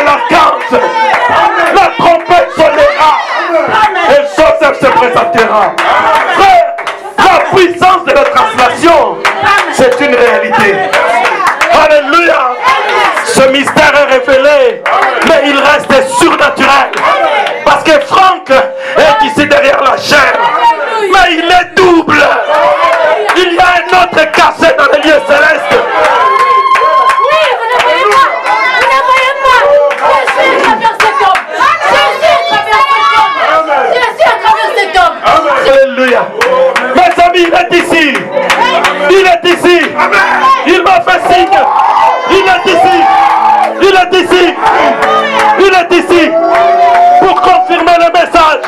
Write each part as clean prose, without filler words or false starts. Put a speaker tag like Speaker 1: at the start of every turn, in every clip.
Speaker 1: l'archange. La trompette sonnera. Et Joseph se présentera. Frère, la puissance de la translation, c'est une réalité. Alléluia. Ce mystère est révélé, mais il reste surnaturel. Parce que Franck est ici derrière la chair, mais il est double. Il y a un autre cassé dans les lieux célestes.
Speaker 2: Oui, vous ne voyez pas. Vous ne voyez pas. Jésus traverse cet homme. Jésus traverse cet homme.
Speaker 1: Alléluia. Mes amis, il est ici. Il est ici. Il m'a fait signe. Il est ici. Il est ici. Il est ici. Pour confirmer le message.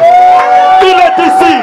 Speaker 1: Il est ici.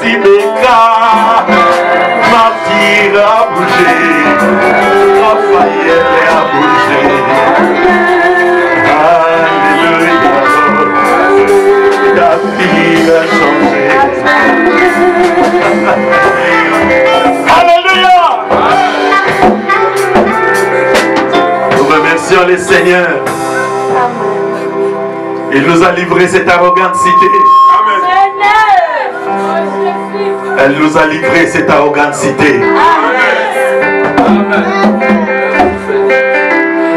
Speaker 1: Simeka, Martyr a bougé, Raphaël a bougé. Alléluia, ta vie a changé. Alléluia. Nous remercions les seigneurs. Il nous a livré cette arrogante cité. Elle nous a livré cette arrogante cité.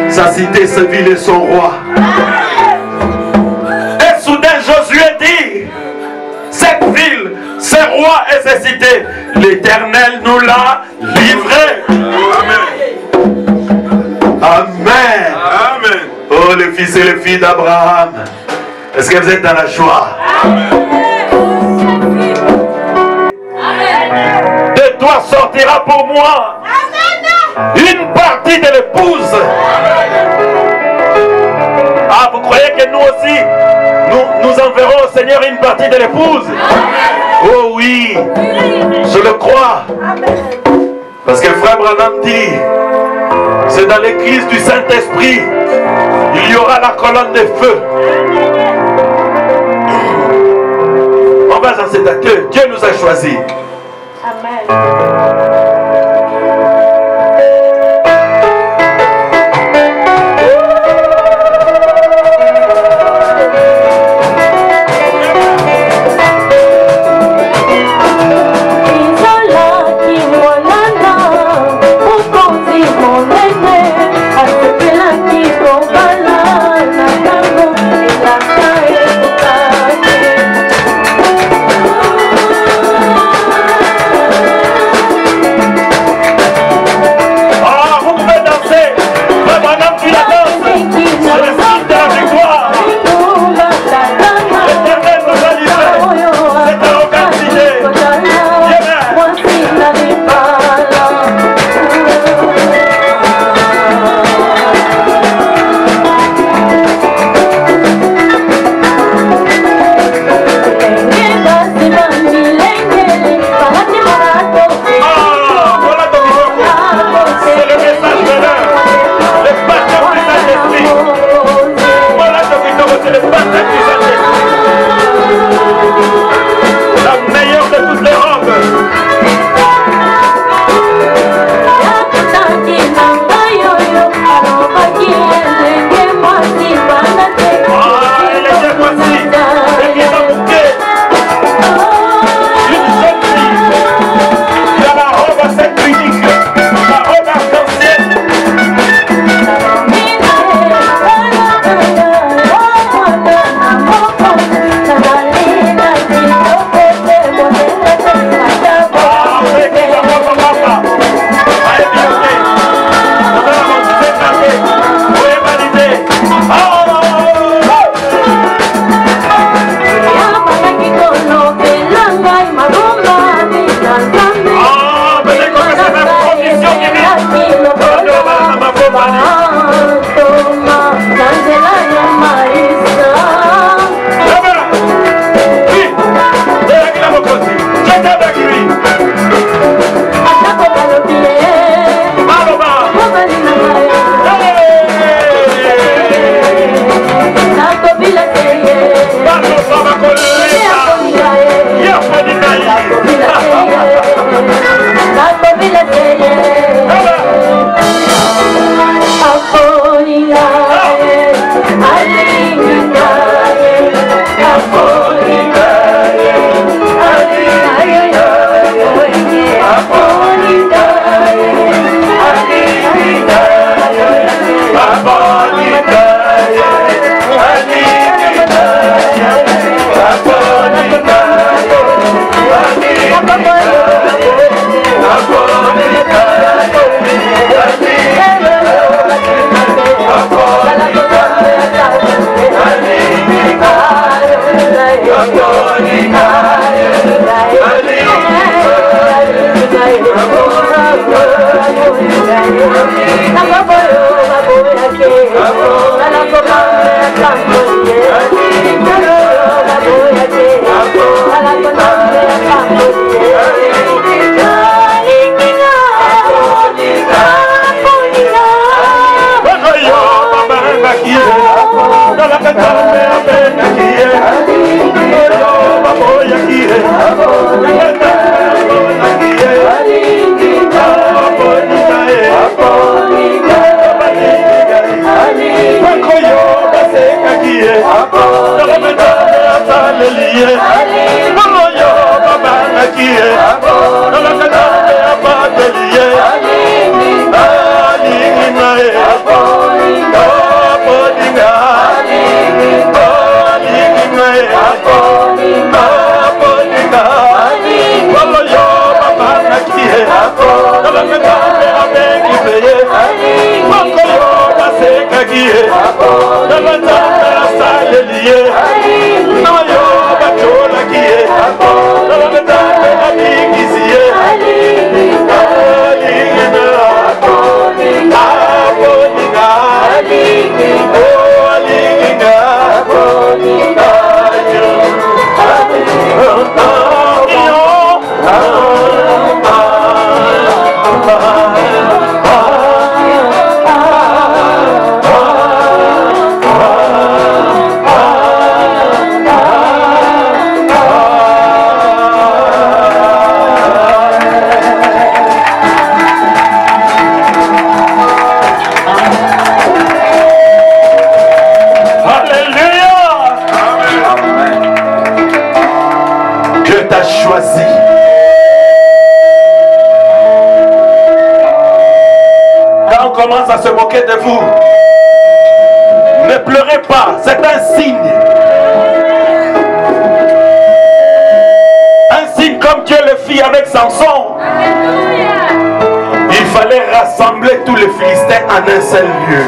Speaker 1: Sa cité, sa ville et son roi. Et soudain Josué dit, cette ville, ses rois et ses cités, l'Éternel nous l'a livré. Amen. Amen. Oh, les fils et les filles d'Abraham, est-ce que vous êtes dans la joie? De toi sortira pour moi une partie de l'épouse. Ah, vous croyez que nous aussi, nous enverrons au Seigneur une partie de l'épouse? Oh oui, je le crois. Parce que frère Branham dit, c'est dans l'église du Saint-Esprit, il y aura la colonne de feu. On va dans cet accueil. Dieu nous a choisis. Amen.
Speaker 2: Thank you.
Speaker 1: Commence à se moquer de vous. Ne pleurez pas, c'est un signe. Un signe comme Dieu le fit avec Samson. Il fallait rassembler tous les Philistins en un seul lieu.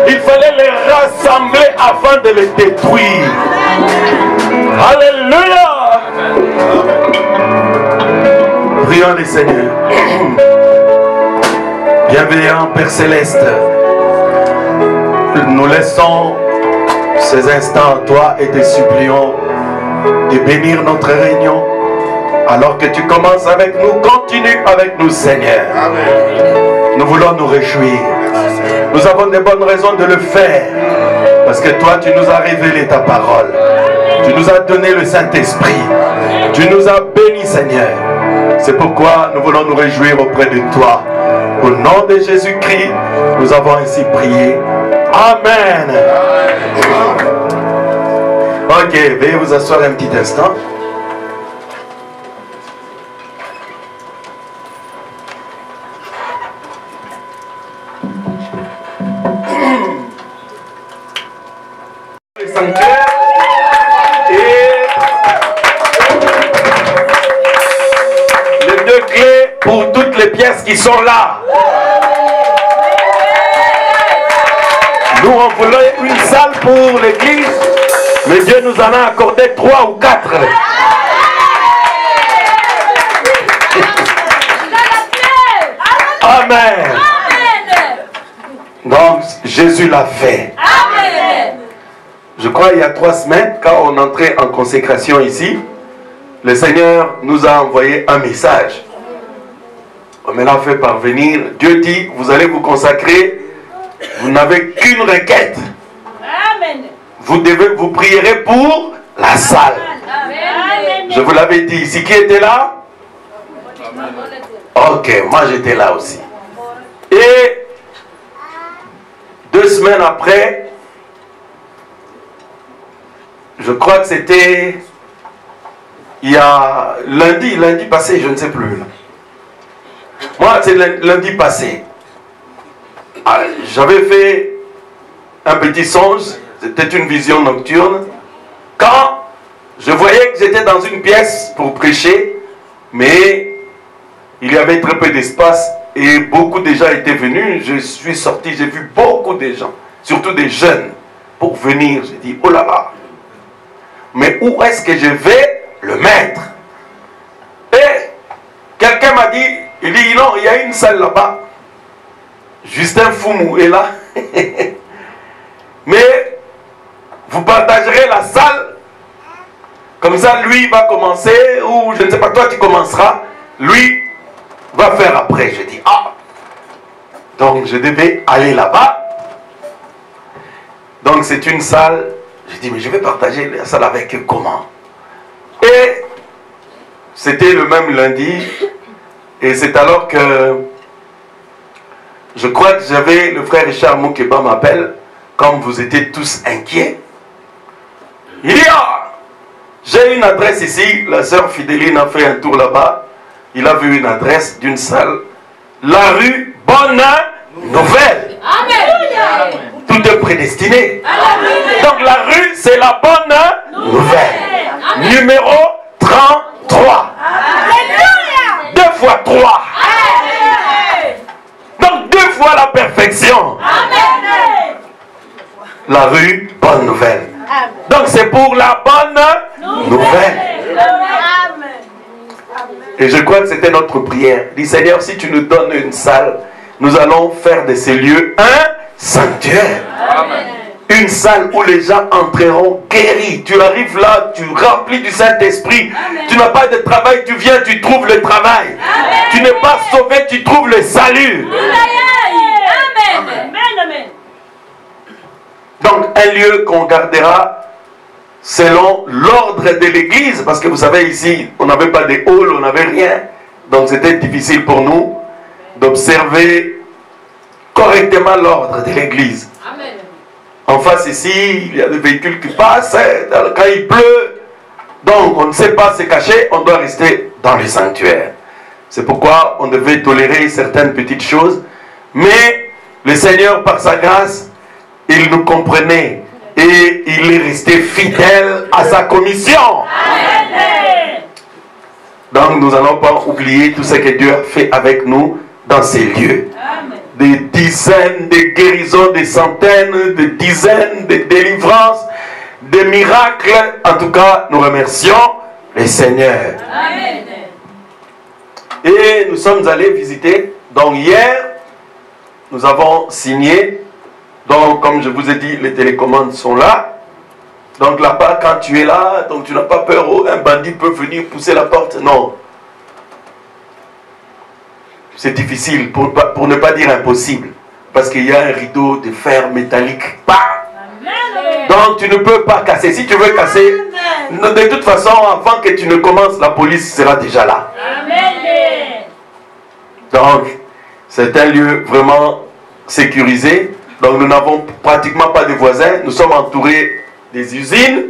Speaker 1: Il fallait les rassembler afin de les détruire. Alléluia. Prions le Seigneur. Bienveillant Père Céleste, nous laissons ces instants à toi et te supplions de bénir notre réunion. Alors que tu commences avec nous, continue avec nous Seigneur. Amen. Nous voulons nous réjouir. Nous avons de bonnes raisons de le faire. Parce que toi tu nous as révélé ta parole. Tu nous as donné le Saint-Esprit. Tu nous as bénis Seigneur. C'est pourquoi nous voulons nous réjouir auprès de toi. Au nom de Jésus-Christ, nous avons ainsi prié. Amen. Ok, veuillez vous asseoir un petit instant. Le sanctuaire et les deux clés pour toutes les pièces qui sont là. Nous on voulait une salle pour l'église, mais Dieu nous en a accordé 3 ou 4. Amen. Donc Jésus l'a fait. Je crois il y a 3 semaines, quand on entrait en consécration ici, le Seigneur nous a envoyé un message. On me l'a fait parvenir. Dieu dit, vous allez vous consacrer. Vous n'avez qu'une requête. Amen. Vous prierez pour la salle. Amen. Je vous l'avais dit ici. Qui était là? Ok, moi j'étais là aussi. Et 2 semaines après, je crois que c'était il y a lundi passé, je ne sais plus. Moi, c'est lundi passé. J'avais fait un petit songe, c'était une vision nocturne, quand je voyais que j'étais dans une pièce pour prêcher, mais il y avait très peu d'espace et beaucoup de gens étaient venus. Je suis sorti, j'ai vu beaucoup de gens, surtout des jeunes, pour venir. J'ai dit, oh là là, mais où est-ce que je vais le mettre? Et quelqu'un m'a dit, il dit, non, il y a une salle là-bas. Justin Foumou est là. Mais vous partagerez la salle. Comme ça, lui va commencer, ou je ne sais pas, toi tu commenceras. Lui va faire après. Je dis, ah. Donc je devais aller là-bas. Donc c'est une salle. Je dis, mais je vais partager la salle avec comment? Et c'était le même lundi. Et c'est alors que je crois que j'avais le frère Richard Moukeba m'appelle, comme vous étiez tous inquiets. J'ai une adresse ici, la sœur Fidéline a fait un tour là-bas, il a vu une adresse d'une salle, la rue Bonne Nouvelle.
Speaker 2: Amen.
Speaker 1: Tout est prédestiné. Donc la rue, c'est la Bonne Nouvelle. Numéro 33. 2 fois 3. Donc 2 fois la perfection. La rue Bonne Nouvelle. Donc c'est pour la bonne nouvelle. Et je crois que c'était notre prière. Dis Seigneur, si tu nous donnes une salle, nous allons faire de ces lieux un sanctuaire. Une salle où les gens entreront guéris. Tu arrives là, tu remplis du Saint-Esprit. Tu n'as pas de travail, tu viens, tu trouves le travail. Tu n'es pas sauvé, tu trouves le salut. Donc un lieu qu'on gardera selon l'ordre de l'église, parce que vous savez ici, on n'avait pas de hall, on n'avait rien. Donc c'était difficile pour nous d'observer correctement l'ordre de l'église. En face ici, il y a des véhicules qui passent, quand il pleut, donc on ne sait pas se cacher, on doit rester dans le sanctuaire. C'est pourquoi on devait tolérer certaines petites choses, mais le Seigneur, par sa grâce, il nous comprenait et il est resté fidèle à sa commission. Donc nous n'allons pas oublier tout ce que Dieu a fait avec nous dans ces lieux. Des dizaines de guérisons, des centaines, des dizaines de délivrances, des miracles. En tout cas, nous remercions le Seigneur. Amen. Et nous sommes allés visiter. Donc hier, nous avons signé. Donc comme je vous ai dit, les télécommandes sont là. Donc là-bas, quand tu es là, donc tu n'as pas peur, oh, un bandit peut venir pousser la porte. Non. C'est difficile, pour ne pas dire impossible. Parce qu'il y a un rideau de fer métallique. Donc tu ne peux pas casser. Si tu veux casser, de toute façon, avant que tu ne commences, la police sera déjà là. Donc, c'est un lieu vraiment sécurisé. Donc nous n'avons pratiquement pas de voisins. Nous sommes entourés des usines.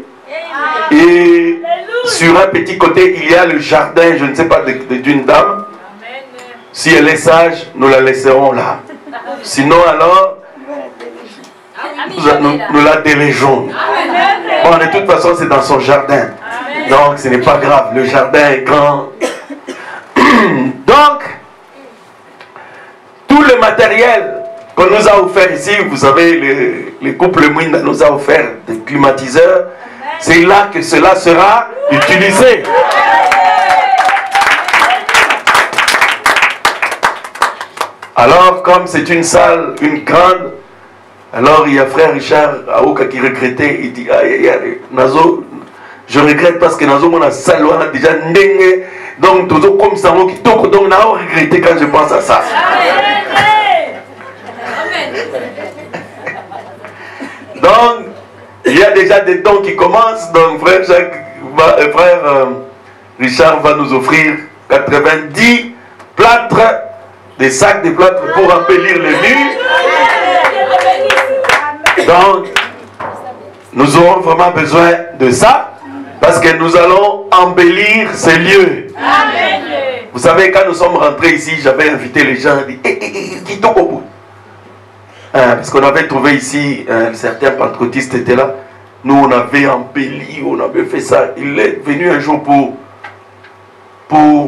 Speaker 1: Et sur un petit côté, il y a le jardin, je ne sais pas, d'une dame. Si elle est sage, nous la laisserons là. Sinon alors, nous la délégeons. Bon, de toute façon, c'est dans son jardin. Donc, ce n'est pas grave. Le jardin est grand. Donc, tout le matériel qu'on nous a offert ici, vous savez, les couples Mwinda nous a offert des climatiseurs. C'est là que cela sera utilisé. Alors, comme c'est une salle, une grande, alors il y a frère Richard Aouka qui regrettait, il dit, Nazo, je regrette parce que Nazo, mon salle, on a déjà ndenge, donc toujours comme ça, donc on a regretté quand je pense à ça. Donc, il y a déjà des dons qui commencent, donc frère Richard va nous offrir 90 plâtres, des sacs de plâtre pour embellir les murs. Donc, nous aurons vraiment besoin de ça parce que nous allons embellir ces lieux. Amen. Vous savez, quand nous sommes rentrés ici, j'avais invité les gens, qui toquent au bout. Parce qu'on avait trouvé ici, certains pentecôtistes étaient là. Nous, on avait embelli, on avait fait ça. Il est venu un jour pour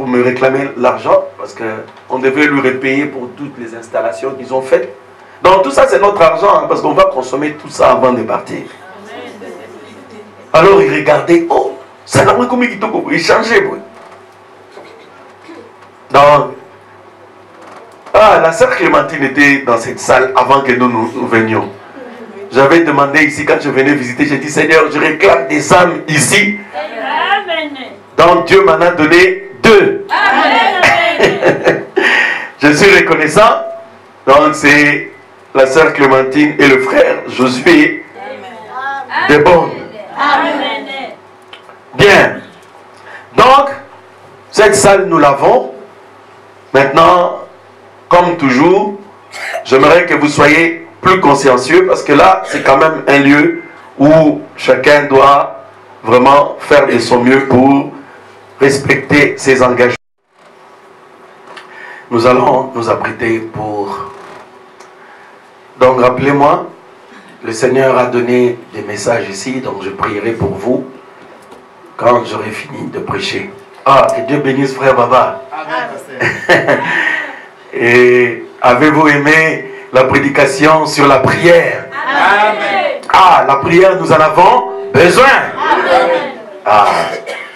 Speaker 1: me réclamer l'argent parce qu'on devait lui repayer pour toutes les installations qu'ils ont faites. Donc tout ça c'est notre argent parce qu'on va consommer tout ça avant de partir. Alors il regardait, oh, ça n'a pas commis qui toque, il changeait. Donc, la sœur Clémentine était dans cette salle avant que nous venions. J'avais demandé ici quand je venais visiter, j'ai dit Seigneur, je réclame des âmes ici. Donc Dieu m'en a donné 2. Je suis reconnaissant. Donc c'est la sœur Clémentine et le frère Josué de Bonne. Bien. Donc, cette salle, nous l'avons. Maintenant, comme toujours, j'aimerais que vous soyez plus consciencieux parce que là, c'est quand même un lieu où chacun doit vraiment faire de son mieux pour respecter ses engagements. Nous allons nous abriter pour... Donc rappelez-moi, le Seigneur a donné des messages ici, donc je prierai pour vous quand j'aurai fini de prêcher. Ah, que Dieu bénisse frère Baba. Amen. Et avez-vous aimé la prédication sur la prière? Amen. Ah, la prière, nous en avons besoin. Amen. Ah,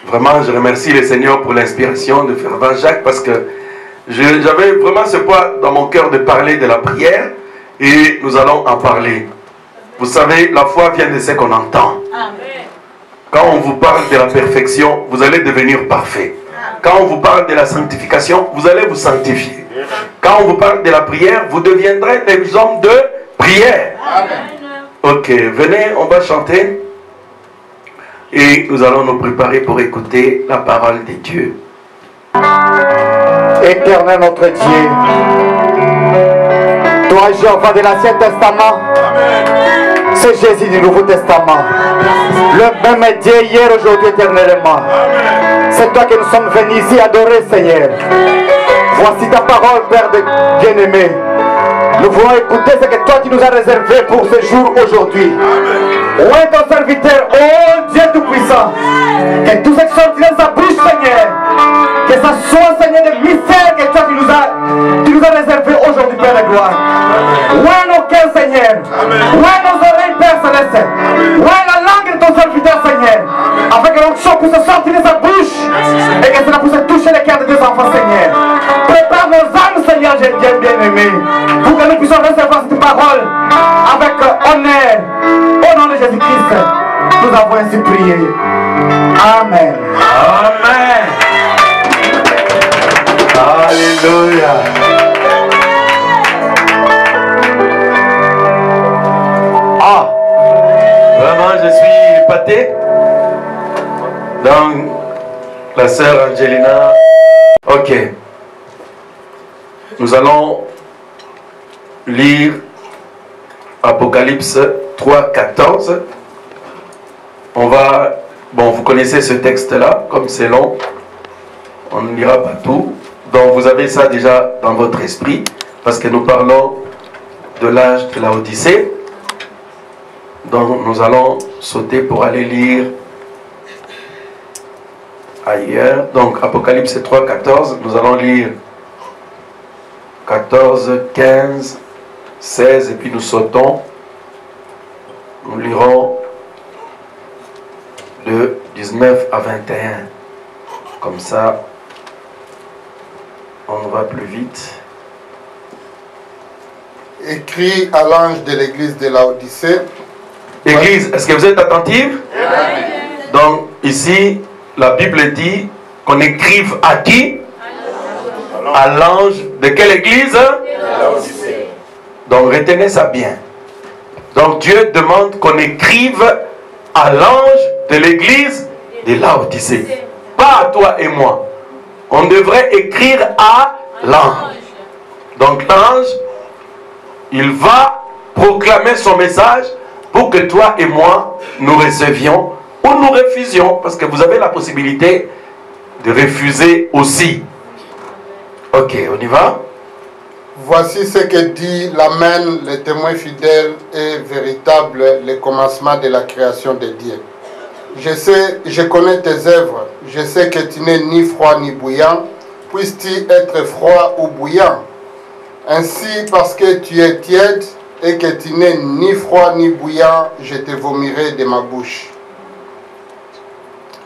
Speaker 1: vraiment, je remercie le Seigneur pour l'inspiration de Frère Jacques parce que j'avais vraiment ce poids dans mon cœur de parler de la prière et nous allons en parler. Vous savez, la foi vient de ce qu'on entend. Amen. Quand on vous parle de la perfection, vous allez devenir parfait. Quand on vous parle de la sanctification, vous allez vous sanctifier. Quand on vous parle de la prière, vous deviendrez des hommes de prière. Amen. Ok, venez, on va chanter. Et nous allons nous préparer pour écouter la parole de Dieu.
Speaker 3: Éternel notre Dieu, toi Jéhovah de l'Ancien Testament, c'est Jésus du Nouveau Testament, le même Dieu hier, aujourd'hui, éternellement. C'est toi que nous sommes venus ici adorer, Seigneur. Voici ta parole, Père bien-aimé. Nous voulons écouter ce que toi tu nous as réservé pour ce jour aujourd'hui. Où est ton serviteur, oh Dieu Tout-Puissant? Que tout ce qui sortit de sa bouche, Seigneur, que ça soit, Seigneur, le mystère que toi tu nous as réservé aujourd'hui, Père de gloire. Où est nos cœurs, Seigneur? Où est nos oreilles, Père Céleste? Où est la langue de ton serviteur, Seigneur? Afin que l'onction puisse sortir de sa bouche et que cela puisse toucher les cœurs de tes enfants, Seigneur. Prépare nos âmes, Seigneur, Dieu bien-aimé, pour que nous puissions recevoir cette parole avec honneur. Au nom de Jésus-Christ, nous avons ainsi prié. Amen.
Speaker 1: Amen. Alléluia. Ah, vraiment, je suis épaté. Donc, la sœur Angelina. Ok. Nous allons lire Apocalypse 3, 14. On va... Bon, vous connaissez ce texte-là, comme c'est long. On ne lira pas tout. Donc, vous avez ça déjà dans votre esprit, parce que nous parlons de l'âge de la Odyssée. Donc, nous allons sauter pour aller lire ailleurs. Donc, Apocalypse 3, 14. Nous allons lire 14, 15, 16, et puis nous sautons. Nous lirons de 19 à 21. Comme ça, on va plus vite.
Speaker 4: Écrit à l'ange de l'église de Laodicée.
Speaker 1: Église, est-ce que vous êtes attentifs? Donc, ici, la Bible dit qu'on écrive à qui? À l'ange de quelle église? Donc, retenez ça bien. Donc, Dieu demande qu'on écrive à l'ange de l'église de Laodicée. Pas à toi et moi. On devrait écrire à l'ange. Donc, l'ange, il va proclamer son message pour que toi et moi, nous recevions ou nous refusions. Parce que vous avez la possibilité de refuser aussi. Ok, on y va?
Speaker 4: Voici ce que dit l'Amen, le témoin fidèle et véritable, le commencement de la création de Dieu. Je connais tes œuvres, je sais que tu n'es ni froid ni bouillant. Puisses-tu être froid ou bouillant? Ainsi, parce que tu es tiède et que tu n'es ni froid ni bouillant, je te vomirai de ma bouche.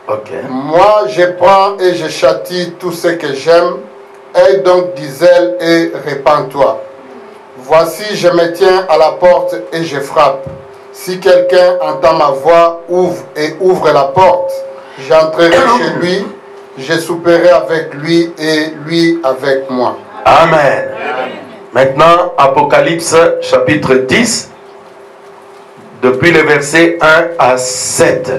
Speaker 1: Ok.
Speaker 4: Moi, je prends et je châtie tout ce que j'aime. Aie donc du zèle et répands-toi. Voici, je me tiens à la porte et je frappe. Si quelqu'un entend ma voix, ouvre la porte. J'entrerai chez lui, je souperai avec lui et lui avec moi.
Speaker 1: Amen. Maintenant, Apocalypse chapitre 10, depuis le verset 1 à 7.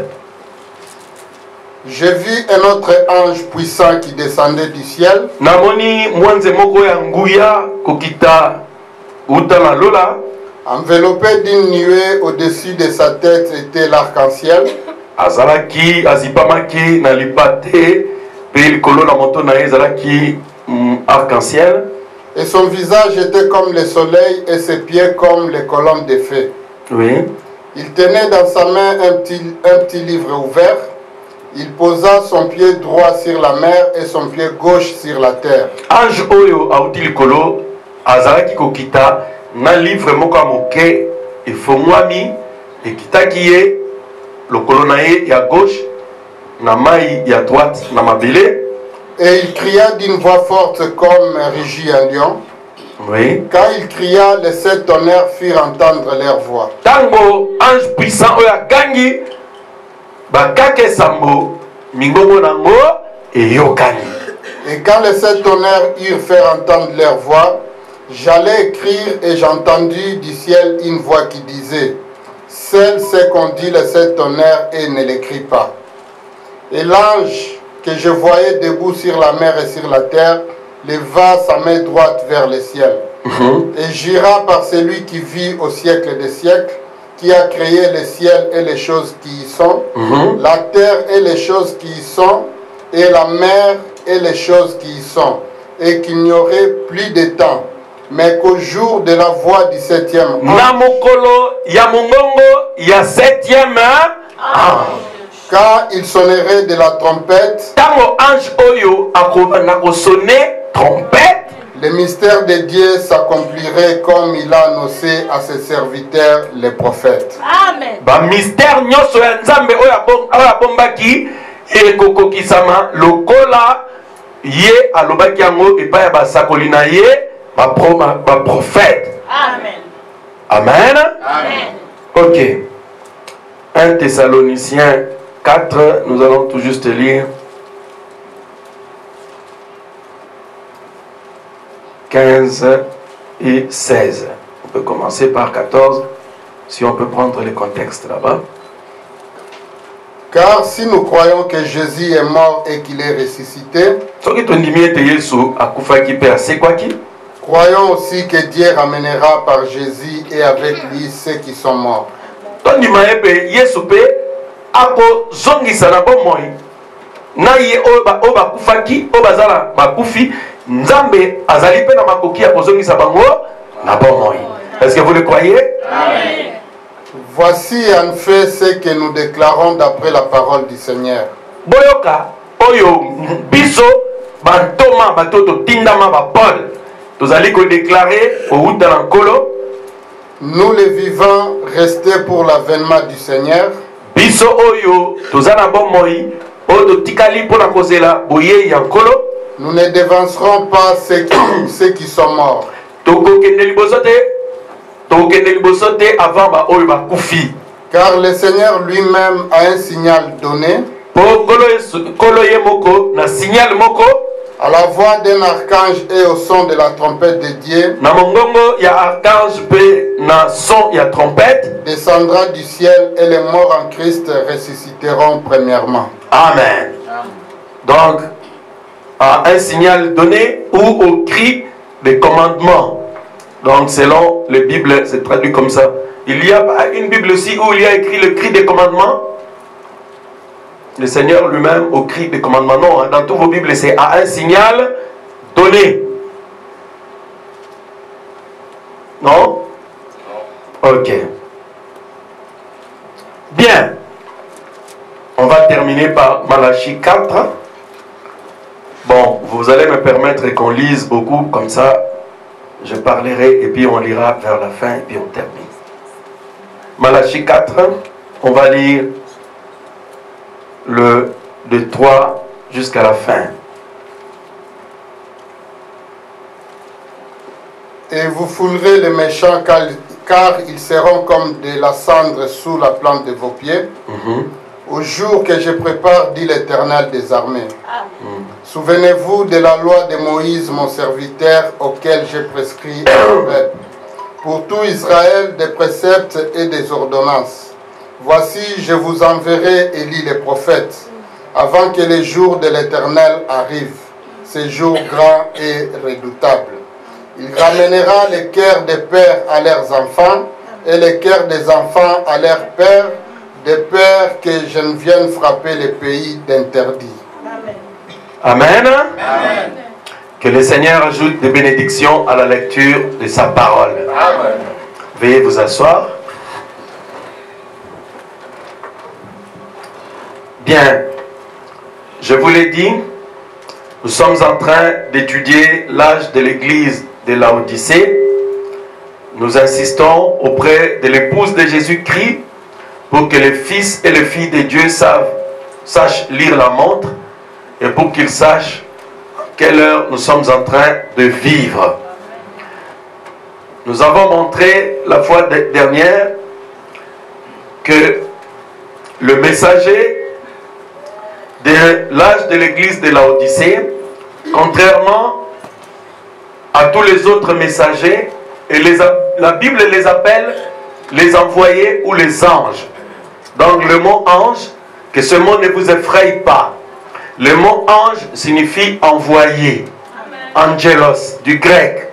Speaker 4: Je vis un autre ange puissant qui descendait du ciel.
Speaker 1: Namoni mwanze moko ya nguya kokita uta na lola.
Speaker 4: Enveloppé d'une nuée au-dessus de sa tête était l'arc-en-ciel.
Speaker 1: azalaki azipamaki na lipate pe likolo na moto na ezalaki arc-en-ciel.
Speaker 4: Et son visage était comme le soleil et ses pieds comme les colonnes de feu.
Speaker 1: Oui.
Speaker 4: Il tenait dans sa main un petit livre ouvert. Il posa son pied droit sur la mer et son pied gauche sur la terre.
Speaker 1: Ange oyo auti likolo azalaki kokita na livre moko ya moke efongwami ekitaki ye lokolo na ye ya gauche na mai ya droite na mabele.
Speaker 4: Et il cria d'une voix forte comme rugit un lion.
Speaker 1: Oui.
Speaker 4: Quand il cria, les 7 tonnerres firent entendre leur voix.
Speaker 1: Tango ange puissant oyo gangi bakake sambo mingongo nango eyokani.
Speaker 4: Et quand les 7 tonnerres eurent fait entendre leur voix, j'allais écrire et j'entendis du ciel une voix qui disait: Seul ce qu'on dit les 7 tonnerres et ne l'écrit pas. Et l'ange que je voyais debout sur la mer et sur la terre leva sa main droite vers le ciel et jura par celui qui vit au siècle des siècles, qui a créé le ciel et les choses qui y sont, la terre et les choses qui y sont, et la mer et les choses qui y sont, et qu'il n'y aurait plus de temps, mais qu'au jour de la voix du 7e
Speaker 1: Namokolo ya mongongo ya 7e ange.
Speaker 4: Quand il sonnerait de la trompette,
Speaker 1: tango ange oyo akobanda sonner trompette,
Speaker 4: le mystère de Dieu s'accomplirait comme il a annoncé à ses serviteurs les prophètes.
Speaker 2: Amen.
Speaker 1: Ba mystère nyoso ya nzambe oyo abombaki ekokokisama lokola ye alobaki yango epai ya basakoli na ye ba prophète.
Speaker 2: Amen.
Speaker 1: Amen.
Speaker 2: Amen.
Speaker 1: Ok. 1 Thessaloniciens 4, nous allons tout juste lire 15 et 16. On peut commencer par 14, si on peut prendre les contextes là-bas.
Speaker 4: Car si nous croyons que Jésus est mort et qu'il est ressuscité, croyons aussi que Dieu ramènera par Jésus et avec lui ceux qui sont morts.
Speaker 1: Ako zongisa na bomoi na ye oyo bakufaki oyo bazala bakufi nzambe azali pe na makoki ya kozongisa bango na bomoi. Est-ce que vous le croyez?
Speaker 2: Amen.
Speaker 4: Voici en fait ce que nous déclarons d'après la parole du Seigneur.
Speaker 1: Boyoka oyo biso bantoma batoto tindama ba Paul tozali ko déclarer au outa na nkolo.
Speaker 4: Nous les vivants restés pour l'avènement du Seigneur.
Speaker 1: Biso oyo tozana bomoi oyo tikali pona kozela boye ya nkolo.
Speaker 4: Nous ne devancerons pas ceux qui sont morts.
Speaker 1: Tokokende liboso te avant ba oyo bakufi.
Speaker 4: Car le Seigneur lui-même a un signal donné.
Speaker 1: Po kolo ye moko na signal moko.
Speaker 4: À la voix d'un archange et au son de la trompette de Dieu,
Speaker 1: na mongongo ya archange pe na son ya trompette,
Speaker 4: descendra du ciel et les morts en Christ ressusciteront premièrement.
Speaker 1: Amen. Donc, à un signal donné ou au cri des commandements. Donc, selon les Bibles, c'est traduit comme ça. Il y a une Bible aussi où il y a écrit le cri des commandements. Le Seigneur lui-même au cri des commandements. Non, hein, dans toutes vos Bibles, c'est à un signal donné. Non? Ok. Bien. On va terminer par Malachie 4. Bon, vous allez me permettre qu'on lise beaucoup, comme ça, je parlerai et puis on lira vers la fin et puis on termine. Malachie 4, on va lire de 3 jusqu'à la fin.
Speaker 4: Et vous foulerez les méchants car ils seront comme de la cendre sous la plante de vos pieds. Au jour que je prépare, dit l'Éternel des armées. Souvenez-vous de la loi de Moïse, mon serviteur, auquel j'ai prescrit pour tout Israël des préceptes et des ordonnances. Voici, je vous enverrai Élie le prophète, avant que les jours de l'Éternel arrivent, ces jours grands et redoutables. Il ramènera les cœurs des pères à leurs enfants, et les cœurs des enfants à leurs pères, de peur que je ne vienne frapper les pays d'interdit.
Speaker 1: Amen. Amen. Que le Seigneur ajoute des bénédictions à la lecture de sa parole. Amen. Veuillez vous asseoir. Bien, je vous l'ai dit, nous sommes en train d'étudier l'âge de l'église de Laodicée. Nous insistons auprès de l'épouse de Jésus-Christ pour que les fils et les filles de Dieu sachent lire la montre et pour qu'ils sachent quelle heure nous sommes en train de vivre. Nous avons montré la fois dernière que le messager de l'âge de l'église de Laodicée, contrairement à tous les autres messagers, et la Bible les appelle les envoyés ou les anges. Donc le mot ange, que ce mot ne vous effraie pas. Le mot ange signifie envoyé. Angelos, du grec.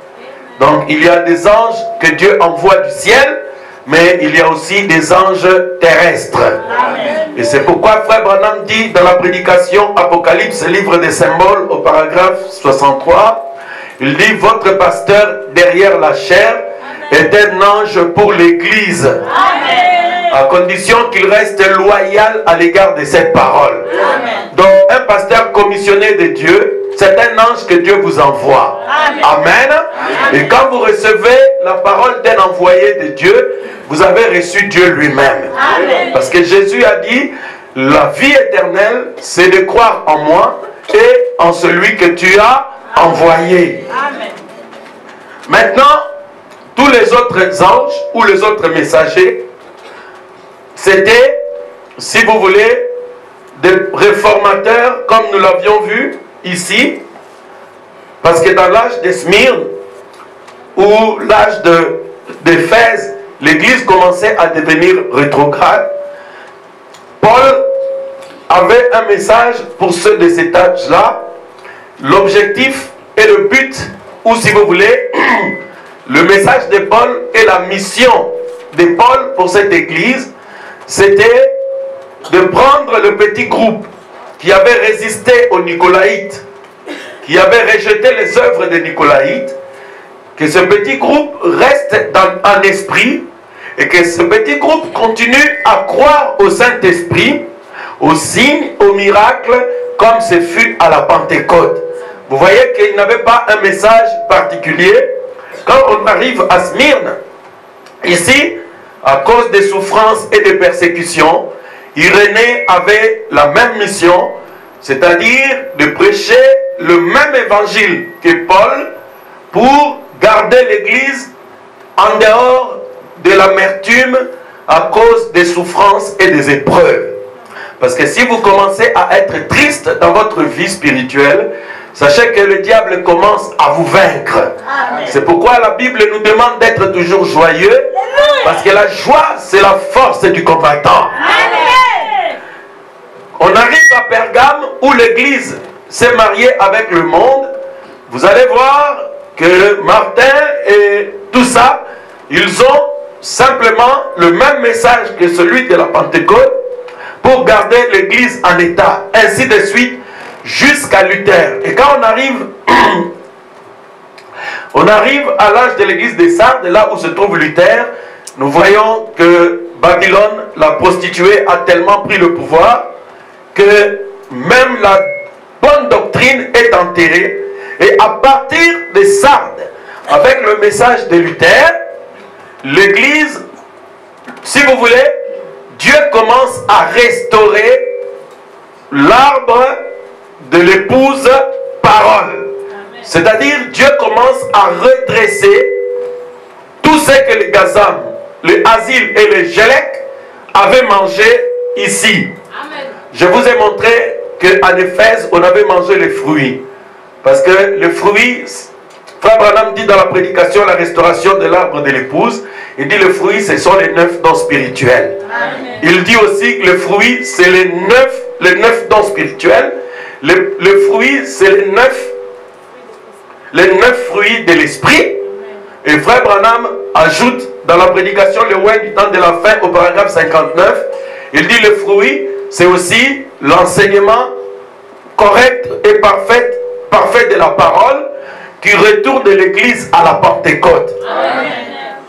Speaker 1: Donc il y a des anges que Dieu envoie du ciel, mais il y a aussi des anges terrestres. Amen. Et c'est pourquoi Frère Branham dit dans la prédication Apocalypse, livre des symboles, au paragraphe 63, il dit: votre pasteur derrière la chair est un ange pour l'église, à condition qu'il reste loyal à l'égard de cette parole. Amen. Donc un pasteur commissionné de Dieu, c'est un ange que Dieu vous envoie. Amen. Amen. Amen. Et quand vous recevez la parole d'un envoyé de Dieu, vous avez reçu Dieu lui-même. Parce que Jésus a dit: la vie éternelle, c'est de croire en moi et en celui que tu as envoyé. Amen. Maintenant, tous les autres anges ou les autres messagers, c'était, si vous voulez, des réformateurs, comme nous l'avions vu ici, parce que dans l'âge de Smyrne ou l'âge d'Éphèse, l'église commençait à devenir rétrograde. Paul avait un message pour ceux de cet âge-là. L'objectif et le but, ou si vous voulez, le message de Paul et la mission de Paul pour cette église, c'était de prendre le petit groupe qui avait résisté aux Nicolaïtes, qui avait rejeté les œuvres des Nicolaïtes, que ce petit groupe reste en esprit et que ce petit groupe continue à croire au Saint-Esprit, aux signes, aux miracles, comme ce fut à la Pentecôte. Vous voyez qu'il n'avait pas un message particulier. Quand on arrive à Smyrne, ici, à cause des souffrances et des persécutions, Irénée avait la même mission, c'est-à-dire de prêcher le même évangile que Paul pour garder l'église en dehors de l'amertume à cause des souffrances et des épreuves. Parce que si vous commencez à être triste dans votre vie spirituelle, sachez que le diable commence à vous vaincre. C'est pourquoi la Bible nous demande d'être toujours joyeux, parce que la joie, c'est la force du combattant. Amen. On arrive à Pergame où l'église s'est mariée avec le monde. Vous allez voir que Martin et tout ça, ils ont simplement le même message que celui de la Pentecôte pour garder l'église en état, ainsi de suite, jusqu'à Luther. Et quand on arrive à l'âge de l'église des Sardes, là où se trouve Luther, nous voyons que Babylone, la prostituée, a tellement pris le pouvoir que même la bonne doctrine est enterrée. Et à partir des Sardes, avec le message de Luther, l'église, si vous voulez, Dieu commence à restaurer l'arbre de l'épouse parole. C'est-à-dire, Dieu commence à redresser tout ce que les Gazam, les Asile et les Gélec avaient mangé ici. Amen. Je vous ai montré qu'en Éphèse, on avait mangé les fruits. Parce que les fruits, Frère Branham dit dans la prédication la restauration de l'arbre de l'épouse, il dit les fruits, ce sont les 9 dons spirituels. Amen. Il dit aussi que les fruits, c'est les 9 dons spirituels. Le fruit, c'est les 9 fruits de l'esprit. Et Frère Branham ajoute dans la prédication le Wayne du temps de la fin au paragraphe 59, Il dit le fruit, c'est aussi l'enseignement correct et parfait de la parole qui retourne de l'église à la Pentecôte. Amen.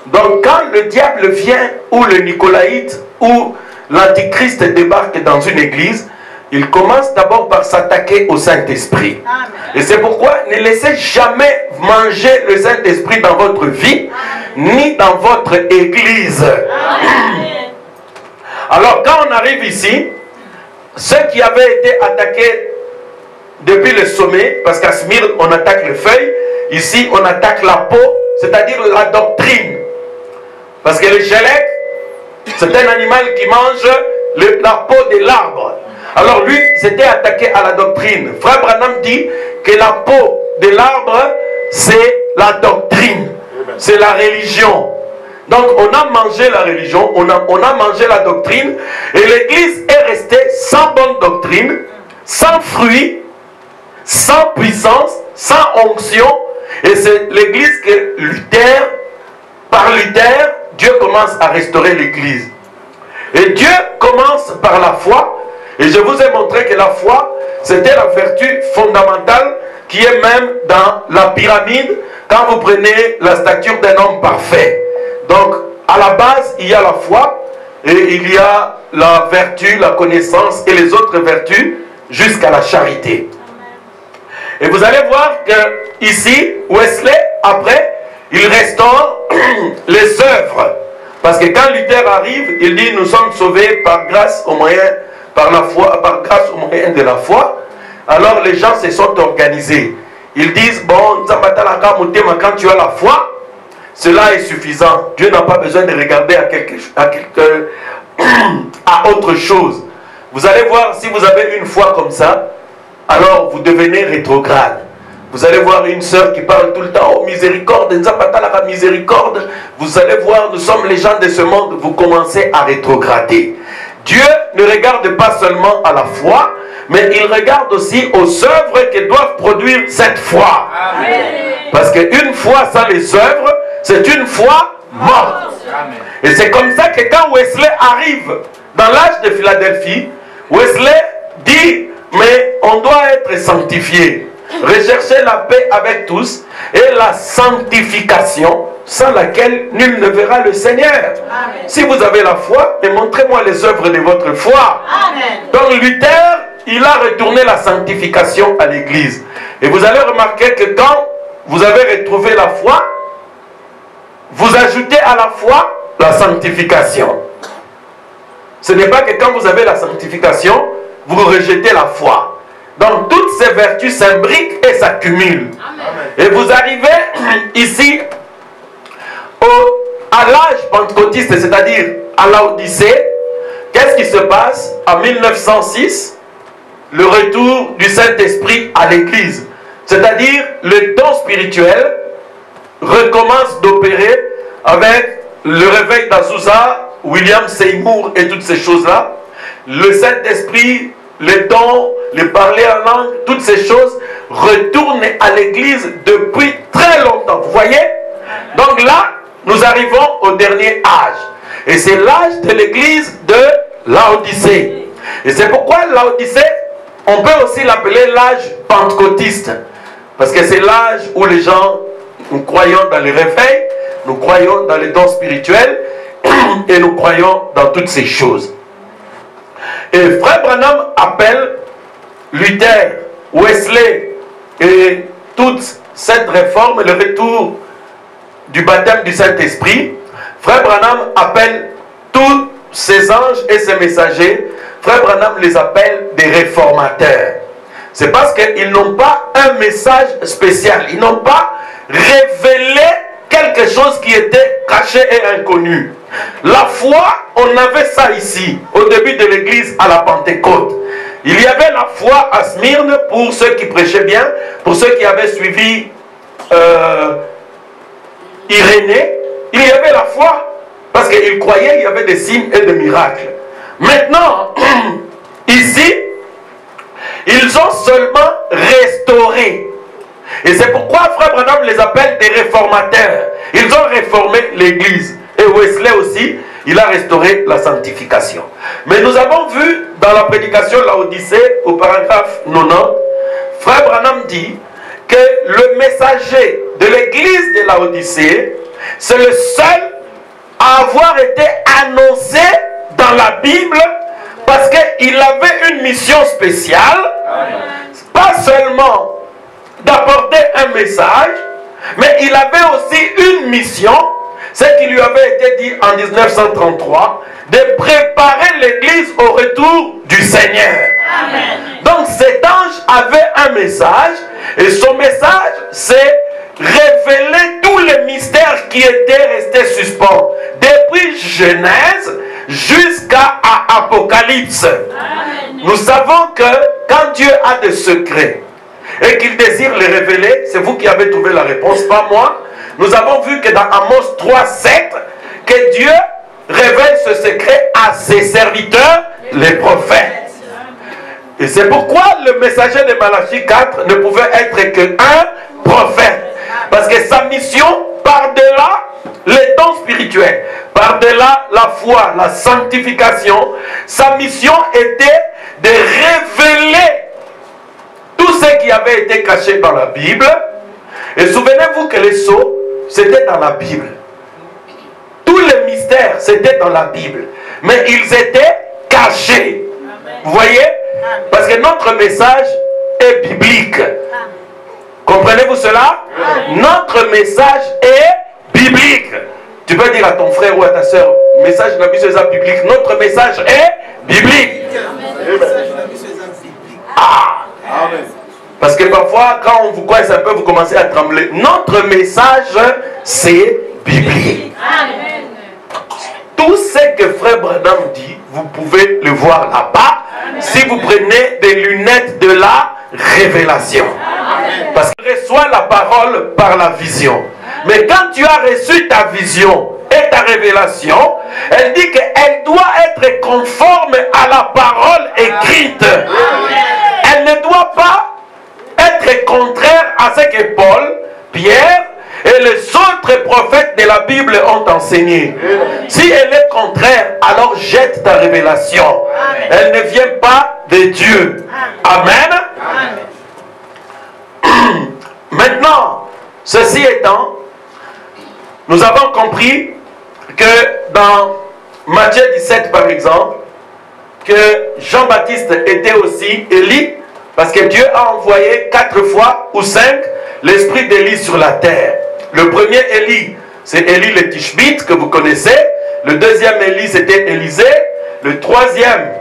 Speaker 1: Donc quand le diable vient, ou le nicolaïte, ou l'antichrist débarque dans une église, il commence d'abord par s'attaquer au Saint-Esprit. Et c'est pourquoi ne laissez jamais manger le Saint-Esprit dans votre vie, ni dans votre église. Amen. Alors quand on arrive ici, ceux qui avaient été attaqués depuis le sommet, parce qu'à Smyrne on attaque les feuilles, ici on attaque la peau, c'est-à-dire la doctrine. Parce que le gélec, c'est un animal qui mange la peau de l'arbre. Alors lui, c'était attaqué à la doctrine. Frère Branham dit que la peau de l'arbre, c'est la doctrine. C'est la religion. Donc on a mangé la religion, on a mangé la doctrine, et l'église est restée sans bonne doctrine, sans fruit, sans puissance, sans onction. Et c'est l'église que par Luther, Dieu commence à restaurer l'église. Et Dieu commence par la foi. Et je vous ai montré que la foi, c'était la vertu fondamentale qui est même dans la pyramide quand vous prenez la stature d'un homme parfait. Donc, à la base, il y a la foi et il y a la vertu, la connaissance et les autres vertus jusqu'à la charité. Et vous allez voir que ici, Wesley, après, il restaure les œuvres. Parce que quand Luther arrive, il dit nous sommes sauvés par grâce au moyen, par la foi, par grâce au moyen de la foi. Alors les gens se sont organisés. Ils disent bon, quand tu as la foi, cela est suffisant. Dieu n'a pas besoin de regarder à autre chose. Vous allez voir, si vous avez une foi comme ça, alors vous devenez rétrograde. Vous allez voir une sœur qui parle tout le temps, oh miséricorde, miséricorde. Vous allez voir, nous sommes les gens de ce monde, vous commencez à rétrograder. Dieu ne regarde pas seulement à la foi, mais il regarde aussi aux œuvres que doivent produire cette foi. Amen. Parce qu'une foi sans les œuvres, c'est une foi morte. Amen. Et c'est comme ça que quand Wesley arrive dans l'âge de Philadelphie, Wesley dit, mais on doit être sanctifié. Recherchez la paix avec tous et la sanctification sans laquelle nul ne verra le Seigneur. Amen. Si vous avez la foi, montrez-moi les œuvres de votre foi. Amen. Donc Luther, il a retourné la sanctification à l'église. Et vous allez remarquer que quand vous avez retrouvé la foi, vous ajoutez à la foi la sanctification. Ce n'est pas que quand vous avez la sanctification, vous rejetez la foi. Donc toutes ces vertus s'imbriquent et s'accumulent. Et vous arrivez ici à l'âge pentecôtiste, c'est-à-dire à l'Odyssée. Qu'est-ce qui se passe? En 1906, le retour du Saint-Esprit à l'Église. C'est-à-dire le don spirituel recommence d'opérer avec le réveil d'Azusa, William Seymour et toutes ces choses-là. Le Saint-Esprit, les dons, les parler en langue, toutes ces choses retournent à l'église depuis très longtemps. Vous voyez? Donc là, nous arrivons au dernier âge. Et c'est l'âge de l'église de Laodicée. Et c'est pourquoi Laodicée, on peut aussi l'appeler l'âge pentecôtiste. Parce que c'est l'âge où les gens, nous croyons dans les réveils, nous croyons dans les dons spirituels et nous croyons dans toutes ces choses. Et Frère Branham appelle Luther, Wesley et toute cette réforme, le retour du baptême du Saint-Esprit. Frère Branham appelle tous ces anges et ces messagers, Frère Branham les appelle des réformateurs. C'est parce qu'ils n'ont pas un message spécial. Ils n'ont pas révélé quelque chose qui était caché et inconnu. La foi, on avait ça ici, au début de l'église à la Pentecôte. Il y avait la foi à Smyrne pour ceux qui prêchaient bien, pour ceux qui avaient suivi Irénée. Il y avait la foi parce qu'ils croyaient qu'il y avait des signes et des miracles. Maintenant, ici, ils ont seulement restauré. Et c'est pourquoi Frère Branham les appelle des réformateurs. Ils ont réformé l'église. Et Wesley aussi, il a restauré la sanctification. Mais nous avons vu dans la prédication de Laodicée, au paragraphe 90, Frère Branham dit que le messager de l'église de Laodicée, c'est le seul à avoir été annoncé dans la Bible parce qu'il avait une mission spéciale, pas seulement d'apporter un message, mais il avait aussi une mission, ce qui lui avait été dit en 1933, de préparer l'église au retour du Seigneur. Amen. Donc cet ange avait un message, et son message c'est révéler tous les mystères qui étaient restés suspens, depuis Genèse jusqu'à Apocalypse. Amen. Nous savons que quand Dieu a des secrets et qu'il désire les révéler, c'est vous qui avez trouvé la réponse, pas moi. Nous avons vu que dans Amos 3:7, que Dieu révèle ce secret à ses serviteurs, les prophètes. Et c'est pourquoi le messager de Malachie 4 ne pouvait être qu'un prophète. Parce que sa mission, par-delà les dons spirituels, par-delà la foi, la sanctification, sa mission était de révéler tout ce qui avait été caché dans la Bible. Et souvenez-vous que les sceaux, c'était dans la Bible. Tous les mystères, c'était dans la Bible. Mais ils étaient cachés. Vous voyez? Parce que notre message est biblique. Comprenez-vous cela? Notre message est biblique. Tu peux dire à ton frère ou à ta soeur, message de la mission est biblique. Notre message est biblique. Ah! Parce que parfois, quand on vous coince un peu, vous commencez à trembler. Notre message, c'est biblique. Amen. Tout ce que Frère Branham dit, vous pouvez le voir là-bas si vous prenez des lunettes de la révélation. Amen. Parce qu'il reçoit la parole par la vision. Mais quand tu as reçu ta vision et ta révélation, elle dit qu'elle doit être conforme à la parole écrite. Amen. Elle ne doit pas être contraire à ce que Paul, Pierre et les autres prophètes de la Bible ont enseigné. Si elle est contraire, alors jette ta révélation. Elle ne vient pas de Dieu. Amen. Maintenant, ceci étant, nous avons compris que dans Matthieu 17 par exemple, que Jean-Baptiste était aussi Élie, parce que Dieu a envoyé 4 fois ou 5 l'esprit d'Élie sur la terre. Le premier Élie, c'est Élie le Tishbite que vous connaissez. Le deuxième Élie, c'était Élisée. Le troisième,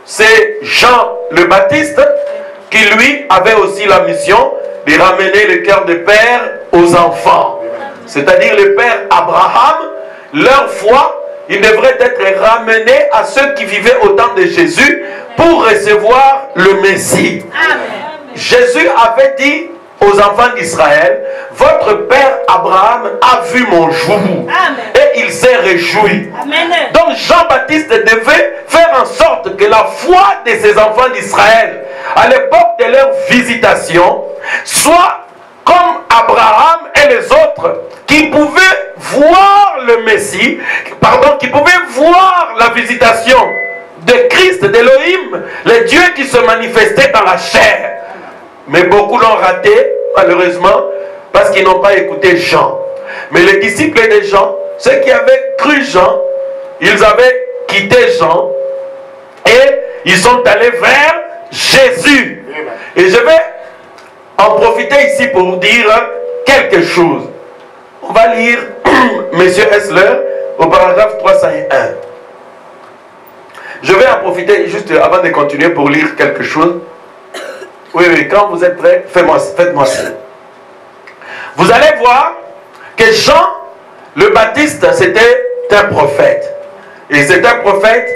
Speaker 1: c'est Jean le Baptiste, qui lui avait aussi la mission de ramener le cœur de père aux enfants. C'est-à-dire le père Abraham, leur foi, il devrait être ramené à ceux qui vivaient au temps de Jésus pour recevoir le Messie. Amen. Jésus avait dit aux enfants d'Israël, votre père Abraham a vu mon jour. Amen. Et il s'est réjoui. Amen. Donc Jean-Baptiste devait faire en sorte que la foi de ses enfants d'Israël à l'époque de leur visitation soit comme Abraham et les autres qui pouvaient voir le Messie, qui pouvaient voir la visitation de Christ, d'Élohim, le Dieu qui se manifestait dans la chair. Mais beaucoup l'ont raté, malheureusement, parce qu'ils n'ont pas écouté Jean. Mais les disciples de Jean, ceux qui avaient cru Jean, ils avaient quitté Jean et ils sont allés vers Jésus. Et je vais en profiter ici pour dire quelque chose. On va lire Monsieur Hessler au paragraphe 301. Je vais en profiter juste avant de continuer pour lire quelque chose. Oui, quand vous êtes prêts, faites-moi ça. Vous allez voir que Jean le Baptiste, c'était un prophète. Et c'est un prophète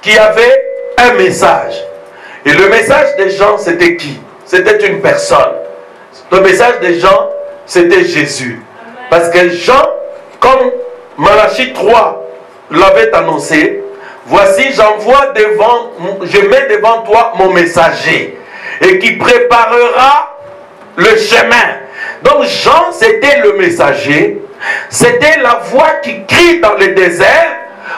Speaker 1: qui avait un message. Et le message de Jean, c'était qui? C'était une personne. Le message de Jean, c'était Jésus. Parce que Jean, comme Malachie 3 l'avait annoncé, voici, je mets devant toi mon messager, et qui préparera le chemin. Donc Jean, c'était le messager, c'était la voix qui crie dans le désert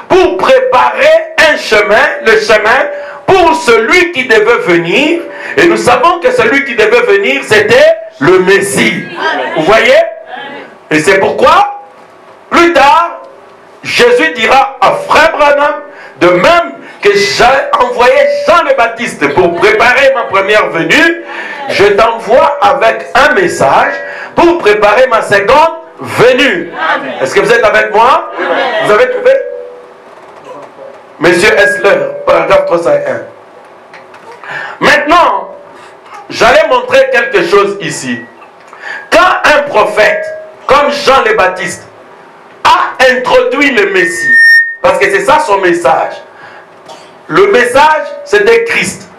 Speaker 1: pour préparer un chemin, le chemin pour celui qui devait venir. Et nous savons que celui qui devait venir, c'était le Messie. Vous voyez? Et c'est pourquoi, plus tard, Jésus dira à Frère Branham, de même que j'ai envoyé Jean le Baptiste pour préparer ma première venue, je t'envoie avec un message pour préparer ma seconde venue. Est-ce que vous êtes avec moi? Vous avez trouvé? Monsieur Essler, paragraphe 301. Maintenant, j'allais montrer quelque chose ici. Quand un prophète, comme Jean le Baptiste, a introduit le Messie, parce que c'est ça son message. Le message, c'était Christ.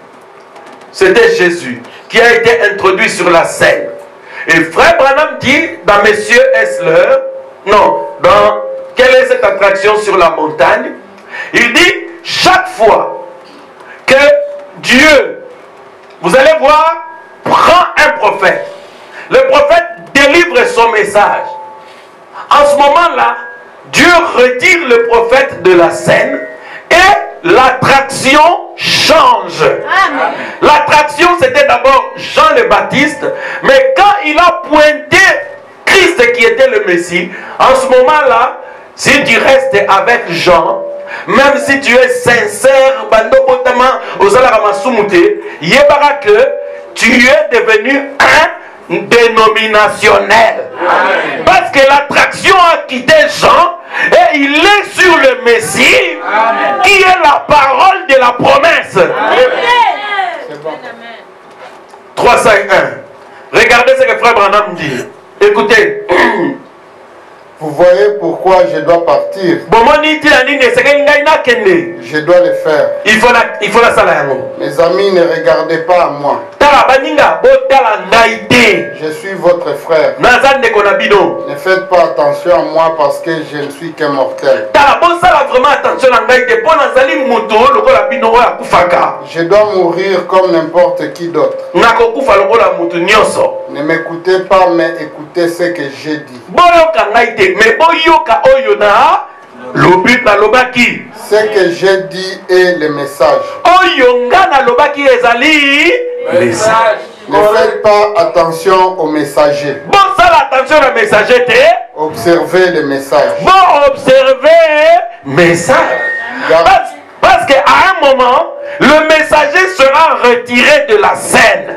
Speaker 1: C'était Jésus qui a été introduit sur la scène. Et Frère Branham dit dans Monsieur Essler, non, dans quelle est cette attraction sur la montagne? Il dit, chaque fois que Dieu, vous allez voir, prend un prophète, le prophète délivre son message. En ce moment-là, Dieu retire le prophète de la scène et l'attraction change. L'attraction, c'était d'abord Jean le Baptiste, mais quand il a pointé Christ qui était le Messie, en ce moment-là, si tu restes avec Jean, même si tu es sincère, que tu es devenu un dénominationnel. Parce que l'attraction a quitté Jean et il est sur le Messie qui est la parole de la promesse. 301. Regardez ce que Frère Branham dit. Écoutez.
Speaker 4: Vous voyez pourquoi je dois partir. Je dois le faire.
Speaker 1: Il faut la salle.
Speaker 4: Mes amis, ne regardez pas à moi. Je suis votre frère. Ne faites pas attention à moi parce que je ne suis qu'un mortel. Je dois mourir comme n'importe qui d'autre. Ne m'écoutez pas, mais écoutez ce que j'ai dit. Ce que j'ai dit est le message. Ne faites pas attention au messager. Observez le message.
Speaker 1: Parce qu'à un moment, le messager sera retiré de la scène.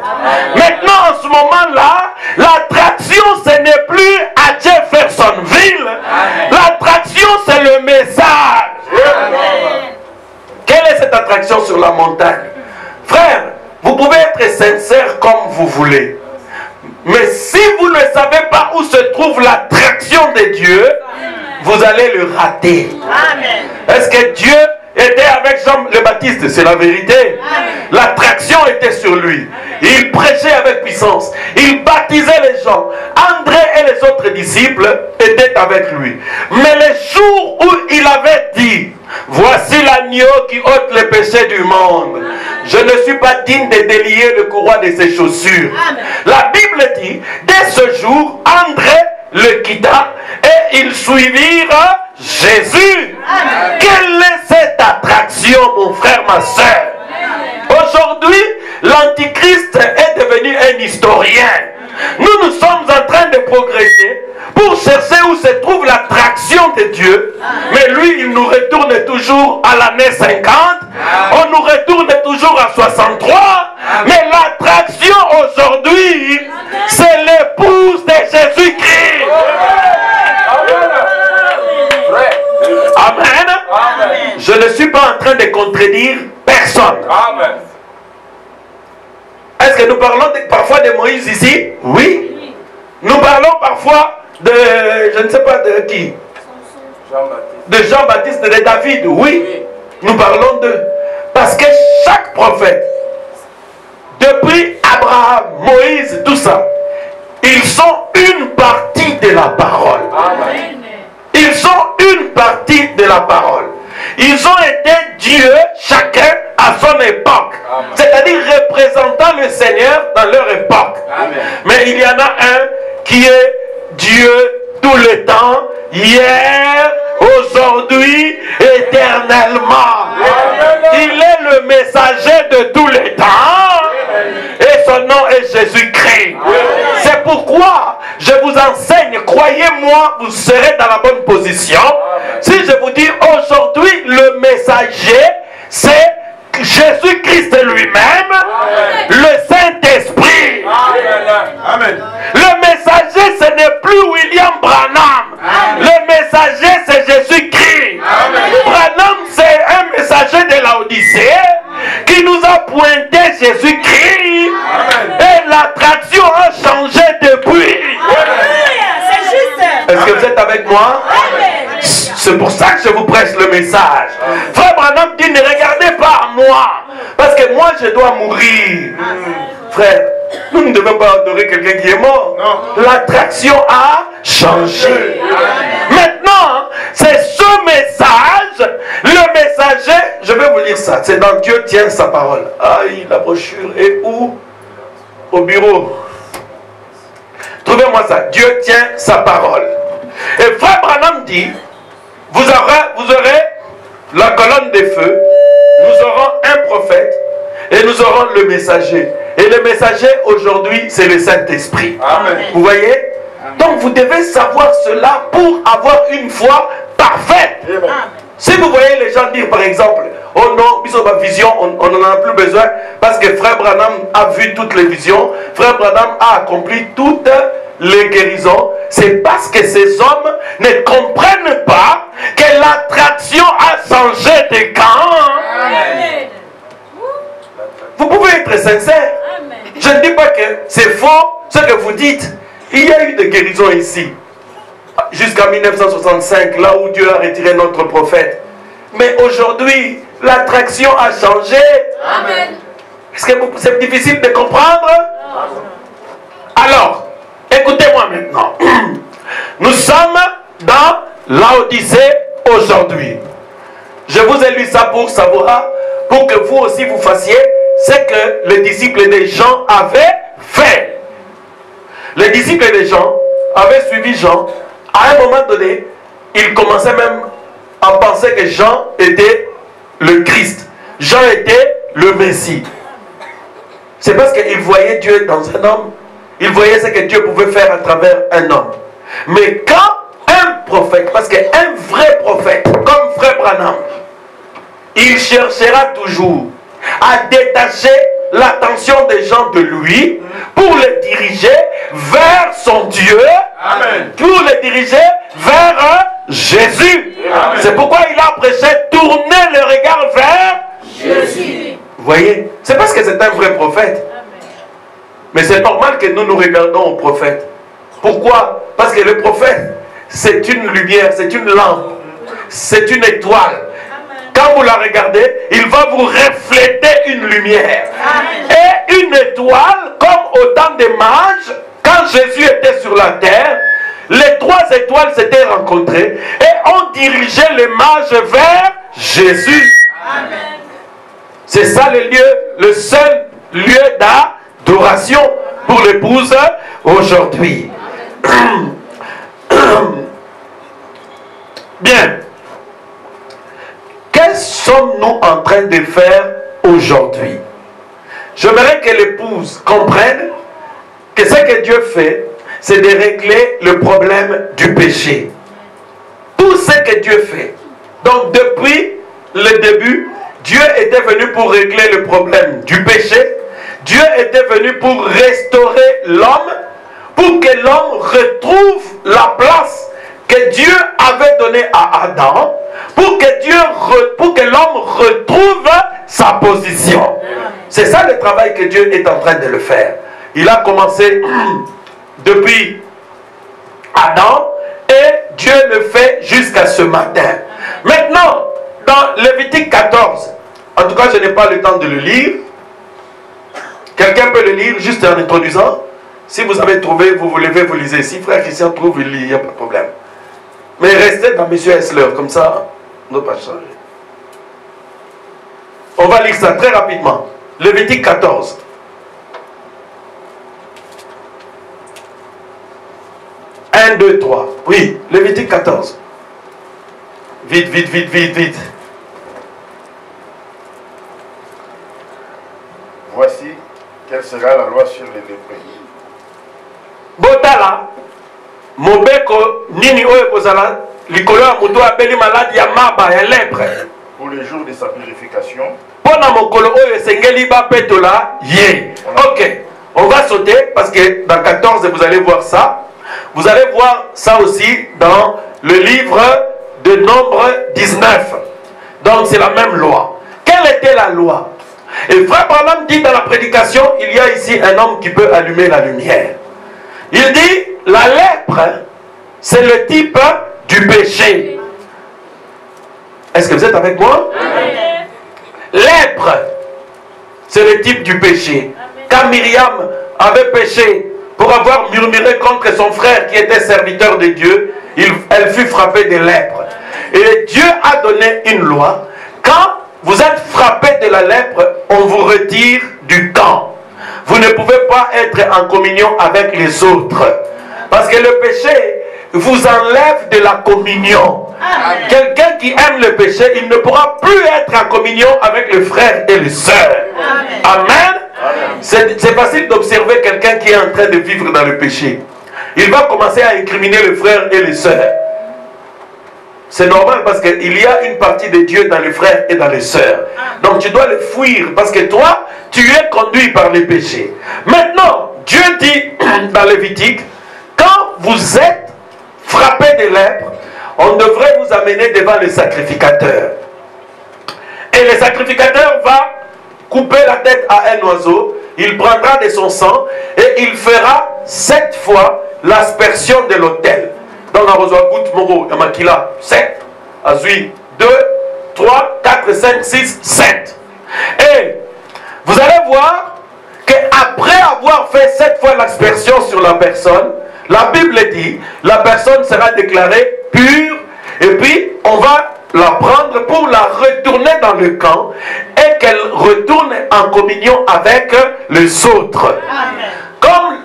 Speaker 1: Maintenant, en ce moment-là, l'attraction, ce n'est plus à Jeffersonville. L'attraction, c'est le message. Quelle est cette attraction sur la montagne? Frère, vous pouvez être sincère comme vous voulez. Mais si vous ne savez pas où se trouve l'attraction de Dieu, vous allez le rater. Est-ce que Dieu était avec Jean le Baptiste? C'est la vérité. L'attraction était sur lui. Il prêchait avec puissance. Il baptisait les gens. André et les autres disciples étaient avec lui. Mais les jours où il avait dit, voici l'agneau qui ôte les péchés du monde, je ne suis pas digne de délier le courroie de ses chaussures. La Bible dit, dès ce jour, André le quitta et ils suivirent Jésus. Quelle est cette attraction, mon frère, ma soeur? Aujourd'hui, l'Antichrist est devenu un historien. Nous sommes en train de progresser pour chercher où se trouve l'attraction de Dieu. Mais lui, il nous retourne toujours à l'année 50. On nous retourne toujours à 63. Mais l'attraction aujourd'hui, c'est l'épouse de Jésus-Christ. Amen. Je ne suis pas en train de contredire personne. Est-ce que nous parlons parfois de Moïse ici? Oui. Nous parlons parfois de, je ne sais pas de qui? De Jean-Baptiste, de David? Oui. Nous parlons d'eux. Parce que chaque prophète, depuis Abraham, Moïse, tout ça, ils sont une partie de la parole. Amen. Ils sont une partie de la parole. Ils ont été Dieu, chacun à son époque. C'est-à-dire représentant le Seigneur dans leur époque. Amen. Mais il y en a un qui est Dieu tout le temps, hier, aujourd'hui, éternellement. Il est le messager de tous les temps. Et son nom est Jésus-Christ. C'est pourquoi je vous enseigne, croyez-moi, vous serez dans la bonne position. Si je vous dis aujourd'hui, le messager, c'est Jésus-Christ lui-même, le Saint-Esprit. Le messager, ce n'est plus William Branham. Le messager, c'est Jésus-Christ. Branham, c'est un messager de la Odyssée qui nous a pointé Jésus-Christ. Et l'attraction a changé depuis. Est-ce que vous êtes avec moi? C'est pour ça que je vous prêche le message. Frère Branham dit, ne regardez pas à moi, parce que moi je dois mourir. Frère, nous ne devons pas adorer quelqu'un qui est mort. L'attraction a changé. Maintenant, c'est ce message, le messager, je vais vous lire ça, c'est dans Dieu tient sa parole. Aïe, la brochure est où? Au bureau. Trouvez-moi ça, Dieu tient sa parole. Et frère Branham dit, vous aurez la colonne des feux, nous aurons un prophète et nous aurons le messager. Et le messager aujourd'hui, c'est le Saint-Esprit. Vous voyez? Donc vous devez savoir cela pour avoir une foi parfaite. Si vous voyez les gens dire par exemple, oh non, bisous ma vision, on n'en a plus besoin parce que frère Branham a vu toutes les visions, frère Branham a accompli toutes les guérisons, c'est parce que ces hommes ne comprennent pas que l'attraction a changé de camp. Vous pouvez être sincère. Je ne dis pas que c'est faux ce que vous dites. Il y a eu des guérisons ici. Jusqu'en 1965, là où Dieu a retiré notre prophète. Mais aujourd'hui, l'attraction a changé. Est-ce que c'est difficile de comprendre? Alors, écoutez-moi maintenant. Nous sommes dans l'Odyssée aujourd'hui. Je vous ai lu ça pour savoir, pour que vous aussi vous fassiez ce que les disciples des Jean avaient fait. Les disciples des Jean avaient suivi Jean. À un moment donné, ils commençaient même à penser que Jean était le Christ. Jean était le Messie. C'est parce qu'ils voyaient Dieu dans un homme. Ils voyaient ce que Dieu pouvait faire à travers un homme. Mais quand un prophète, parce qu'un vrai prophète, comme frère Branham, il cherchera toujours à détacher l'attention des gens de lui pour les diriger vers son Dieu. Amen. Pour les diriger vers Jésus. C'est pourquoi il a prêché tourner le regard vers Jésus. Vous voyez, c'est parce que c'est un vrai prophète. Mais c'est normal que nous nous regardons au prophète. Pourquoi? Parce que le prophète, c'est une lumière, c'est une lampe, c'est une étoile. Quand vous la regardez, il va vous refléter une lumière. Et une étoile, comme au temps des mages, quand Jésus était sur la terre, les trois étoiles s'étaient rencontrées et ont dirigé les mages vers Jésus. C'est ça le lieu, le seul lieu d'adoration pour l'épouse aujourd'hui. Bien. Que sommes-nous en train de faire aujourd'hui? J'aimerais que l'épouse comprenne que ce que Dieu fait, c'est de régler le problème du péché. Tout ce que Dieu fait. Donc depuis le début, Dieu était venu pour régler le problème du péché. Dieu était venu pour restaurer l'homme, pour que l'homme retrouve la place que Dieu avait donnée à Adam, pour que l'homme retrouve sa position. C'est ça le travail que Dieu est en train de le faire. Il a commencé depuis Adam et Dieu le fait jusqu'à ce matin. Maintenant, dans Lévitique 14, en tout cas je n'ai pas le temps de le lire. Quelqu'un peut le lire juste en introduisant. Si vous avez trouvé, vous vous levez, vous lisez. Si frère Christian trouve, il lit, il n'y a pas de problème. Mais restez dans M. Hessler, comme ça, on ne doit pas changer. On va lire ça très rapidement. Lévitique 14. 1, 2, 3. Oui, Lévitique 14. Vite, vite, vite, vite, vite.
Speaker 5: Voici quelle sera la loi sur les lépreux.
Speaker 1: Botala, mobeko nini oyo kozala likolo ya mutu abeli maladi ya maba ya lèpre.
Speaker 5: Pour les jours de sa purification.
Speaker 1: Pona mokolo oyo esengeli bapetola ye. Ok, on va sauter parce que dans 14 vous allez voir ça. Vous allez voir ça aussi dans le livre de Nombre 19. Donc c'est la même loi. Quelle était la loi? Et Frère Branham dit dans la prédication, il y a ici un homme qui peut allumer la lumière. Il dit, la lèpre, c'est le type du péché. Est-ce que vous êtes avec moi? Amen. Lèpre, c'est le type du péché. Amen. Quand Myriam avait péché pour avoir murmuré contre son frère qui était serviteur de Dieu, elle fut frappée de lèpre. Et Dieu a donné une loi. Quand vous êtes frappé de la lèpre, on vous retire du camp. Vous ne pouvez pas être en communion avec les autres. Parce que le péché vous enlève de la communion. Quelqu'un qui aime le péché, il ne pourra plus être en communion avec les frères et les sœurs. Amen. Amen. C'est facile d'observer quelqu'un qui est en train de vivre dans le péché. Il va commencer à incriminer les frères et les sœurs. C'est normal parce qu'il y a une partie de Dieu dans les frères et dans les sœurs. Donc tu dois le fuir parce que toi, tu es conduit par les péchés. Maintenant, Dieu dit dans Lévitique, quand vous êtes frappé de lèpre, on devrait vous amener devant le sacrificateur. Et le sacrificateur va couper la tête à un oiseau, il prendra de son sang et il fera 7 fois l'aspersion de l'autel. Donc, on va goûter Moro, Yamakila, 7, Azui, 2, 3, 4, 5, 6, 7. Et vous allez voir qu'après avoir fait 7 fois l'aspersion sur la personne, la Bible dit, la personne sera déclarée pure, et puis on va la prendre pour la retourner dans le camp, et qu'elle retourne en communion avec les autres. Amen. Comme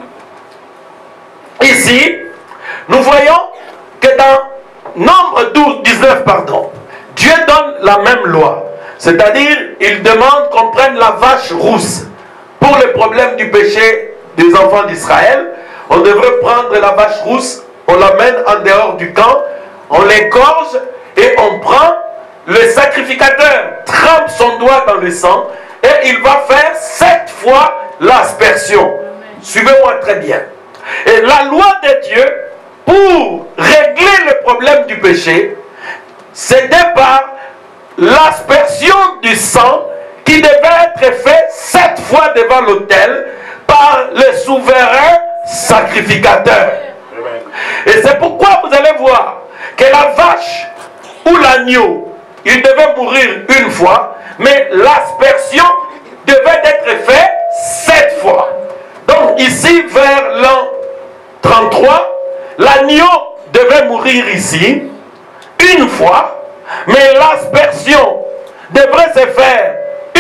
Speaker 1: ici, nous voyons que dans Nombre 19, Dieu donne la même loi. C'est-à-dire, il demande qu'on prenne la vache rousse. Pour le problème du péché des enfants d'Israël, on devrait prendre la vache rousse, on l'amène en dehors du camp, on l'égorge et on prend, le sacrificateur trempe son doigt dans le sang et il va faire 7 fois l'aspersion. Suivez-moi très bien. Et la loi de Dieu, pour régler le problème du péché, c'était par l'aspersion du sang qui devait être fait 7 fois devant l'autel par le souverain sacrificateur. Et c'est pourquoi vous allez voir que la vache ou l'agneau, il devait mourir une fois, mais l'aspersion devait être fait 7 fois. Donc ici, vers l'an 33, l'agneau devait mourir ici, une fois, mais l'aspersion devrait se faire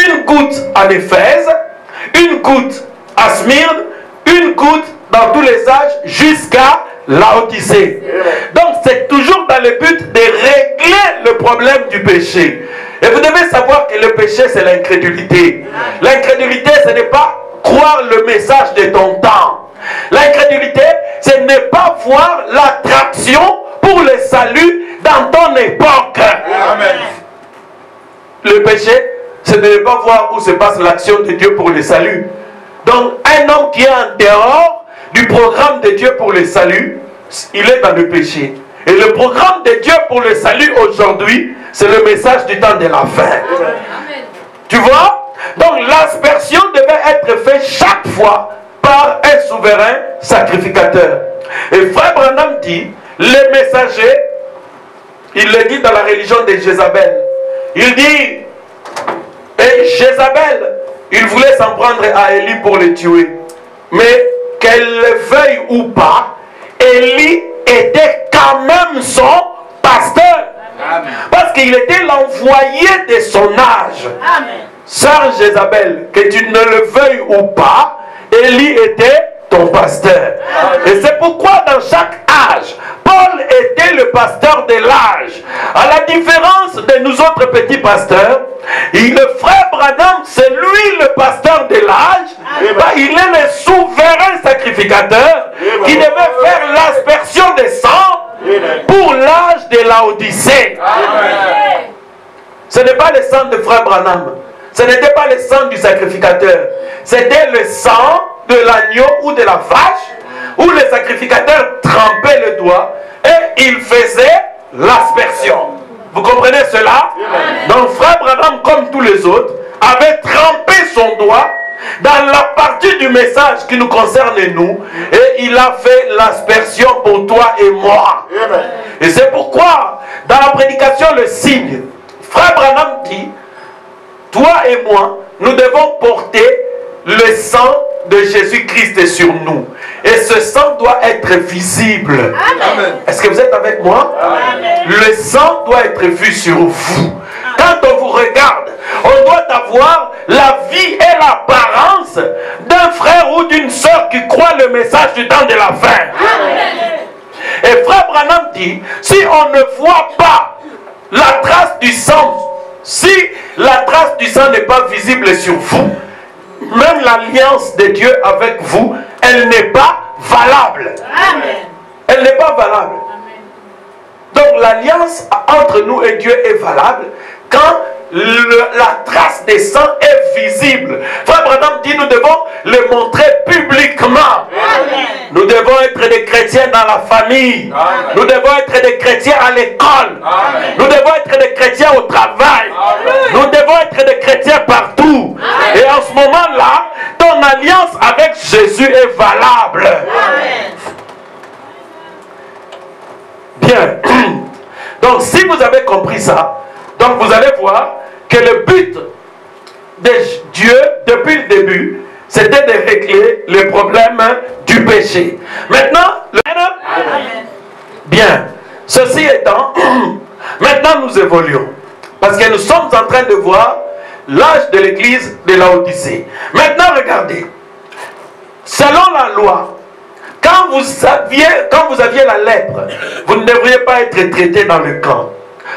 Speaker 1: une goutte en Éphèse, une goutte à Smyrne, une goutte dans tous les âges jusqu'à Laodicée. Donc c'est toujours dans le but de régler le problème du péché. Et vous devez savoir que le péché c'est l'incrédulité. L'incrédulité ce n'est pas croire le message de ton temps. L'incrédulité ce n'est pas voir l'attraction pour le salut dans ton époque. Amen. Le péché c'est de ne pas voir où se passe l'action de Dieu pour le salut. Donc un homme qui est en dehors du programme de Dieu pour le salut, il est dans le péché. Et le programme de Dieu pour le salut aujourd'hui, c'est le message du temps de la fin. Amen. Tu vois? Donc l'aspersion devait être faite chaque fois par un souverain sacrificateur. Et Frère Branham dit, les messagers, il le dit dans la religion de Jézabel, il dit, et Jézabel, il voulait s'en prendre à Élie pour le tuer. Mais qu'elle le veuille ou pas, Élie était quand même son pasteur. Amen. Parce qu'il était l'envoyé de son âge. Amen. Sœur Jézabel, que tu ne le veuilles ou pas, Élie était ton pasteur. Amen. Et c'est pourquoi dans chaque âge, Paul était le pasteur de l'âge. À la différence de nous autres petits pasteurs, le frère Branham, c'est lui le pasteur de l'âge. Il est le souverain sacrificateur qui devait faire l'aspersion des sangs pour l'âge de Laodicée. Ce n'est pas le sang de frère Branham. Ce n'était pas le sang du sacrificateur. C'était le sang de l'agneau ou de la vache où le sacrificateur trempait le doigt et il faisait l'aspersion. Vous comprenez cela? Donc frère Branham, comme tous les autres, avait trempé son doigt dans la partie du message qui nous concerne nous et il a fait l'aspersion pour toi et moi. Et c'est pourquoi dans la prédication le signe, frère Branham dit, toi et moi, nous devons porter le sang de Jésus-Christ sur nous. Et ce sang doit être visible. Est-ce que vous êtes avec moi? Amen. Le sang doit être vu sur vous. Quand on vous regarde, on doit avoir la vie et l'apparence d'un frère ou d'une sœur qui croit le message du temps de la fin. Amen. Et frère Branham dit, si on ne voit pas la trace du sang, si la trace du sang n'est pas visible sur vous, même l'alliance de Dieu avec vous, elle n'est pas valable. Amen. Elle n'est pas valable. Amen. Donc l'alliance entre nous et Dieu est valable quand la trace des sangs est visible. Frère Branham dit, nous devons le montrer publiquement. Amen. Nous devons être des chrétiens dans la famille. Amen. Nous devons être des chrétiens à l'école. Nous devons être des chrétiens au travail. Amen. Nous devons être des chrétiens partout. Amen. Et en ce moment-là, ton alliance avec Jésus est valable. Amen. Bien. Donc si vous avez compris ça, donc vous allez voir que le but de Dieu depuis le début, c'était de régler le problème du péché. Maintenant, bien, ceci étant, maintenant nous évoluons. Parce que nous sommes en train de voir l'âge de l'église de Laodicée. Maintenant, regardez. Selon la loi, quand vous aviez la lèpre, vous ne devriez pas être traité dans le camp.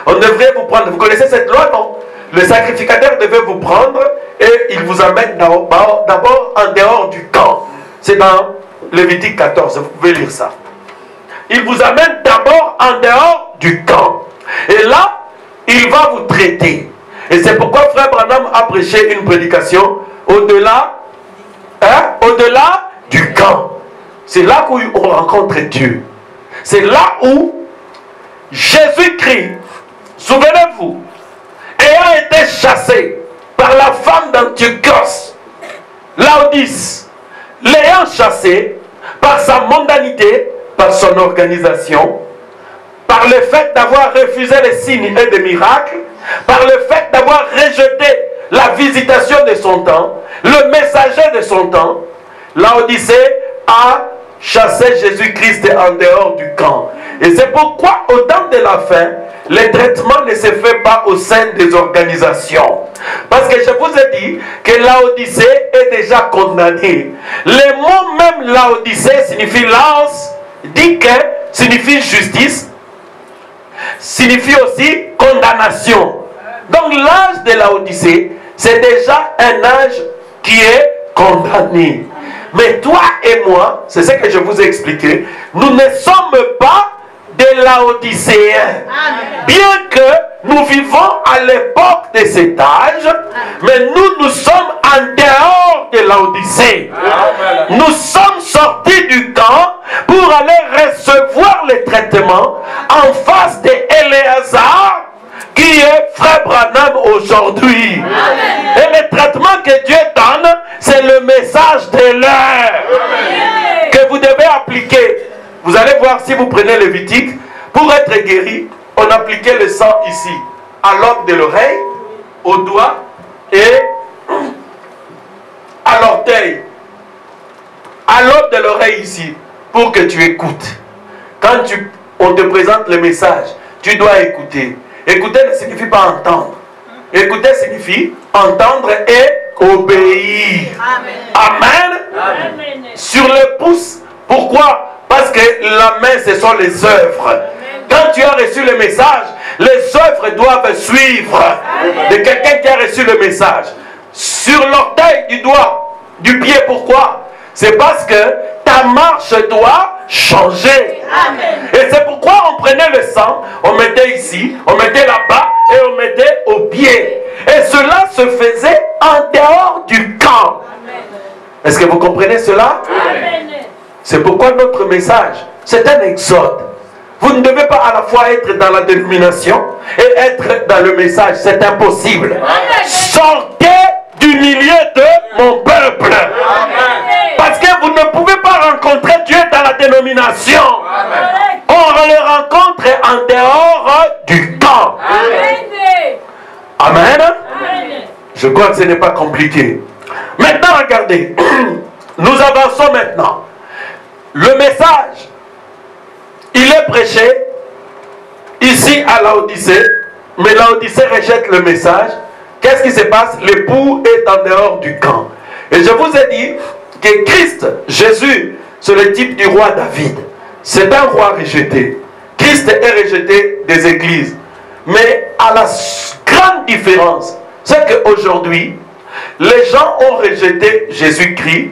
Speaker 1: On devrait vous prendre. Vous connaissez cette loi, non? Le sacrificateur devait vous prendre et il vous amène d'abord en dehors du camp. C'est dans Lévitique 14, vous pouvez lire ça. Il vous amène d'abord en dehors du camp. Et là, il va vous traiter. Et c'est pourquoi frère Branham a prêché une prédication au-delà du camp. C'est là où on rencontre Dieu. C'est là où Jésus-Christ, souvenez-vous, ayant été chassé par la femme d'Antiochos, Laodice, l'ayant chassé par sa mondanité, par son organisation, par le fait d'avoir refusé les signes et des miracles, par le fait d'avoir rejeté la visitation de son temps, le messager de son temps, Laodicée a chassé Jésus-Christ en dehors du camp. Et c'est pourquoi au temps de la fin, le traitement ne se fait pas au sein des organisations. Parce que je vous ai dit que Laodicée est déjà condamnée. Le mot même Laodicée signifie lance, dit que signifie justice, signifie aussi condamnation. Donc l'âge de Laodicée, c'est déjà un âge qui est condamné. Mais toi et moi, c'est ce que je vous ai expliqué, nous ne sommes pas des Laodicéens. Bien que nous vivons à l'époque de cet âge, mais nous sommes en dehors de Laodicée. Nous sommes sortis du camp pour aller recevoir le traitement en face d'Éléazar, qui est frère Branham aujourd'hui. Et le traitement que Dieu donne, c'est le message de l'heure que vous devez appliquer. Vous allez voir, si vous prenez Lévitique, pour être guéri, on appliquait le sang ici, à l'obre de l'oreille, au doigt et à l'orteil. À l'obre de l'oreille ici, pour que tu écoutes. Quand on te présente le message, tu dois écouter. Écouter ne signifie pas entendre. Écouter signifie entendre et obéir. Amen. Amen. Sur le pouce. Pourquoi? Parce que la main, ce sont les œuvres. Quand tu as reçu le message, Les œuvres doivent suivre de quelqu'un qui a reçu le message. Sur l'orteil du doigt, du pied, pourquoi? C'est parce que ta marche doit changer. Amen. Et c'est pourquoi on prenait le sang, on mettait ici, on mettait là-bas et on mettait au pied. Et cela se faisait en dehors du camp. Est-ce que vous comprenez cela? Amen. C'est pourquoi notre message, c'est un exode. Vous ne devez pas à la fois être dans la dénomination et être dans le message. C'est impossible. Amen. Sortez du milieu de mon peuple. Amen. Parce que vous ne pouvez pas rencontrer Dieu dans la dénomination. Amen. On le rencontre en dehors du camp. Amen. Amen. Amen. Je crois que ce n'est pas compliqué. Maintenant, regardez. Nous avançons maintenant. Le message, il est prêché ici à Laodicée, mais Laodicée rejette le message. Qu'est-ce qui se passe? L'époux est en dehors du camp. Et je vous ai dit que Christ, Jésus, c'est le type du roi David. C'est un roi rejeté. Christ est rejeté des églises. Mais à la grande différence, c'est qu'aujourd'hui, les gens ont rejeté Jésus-Christ,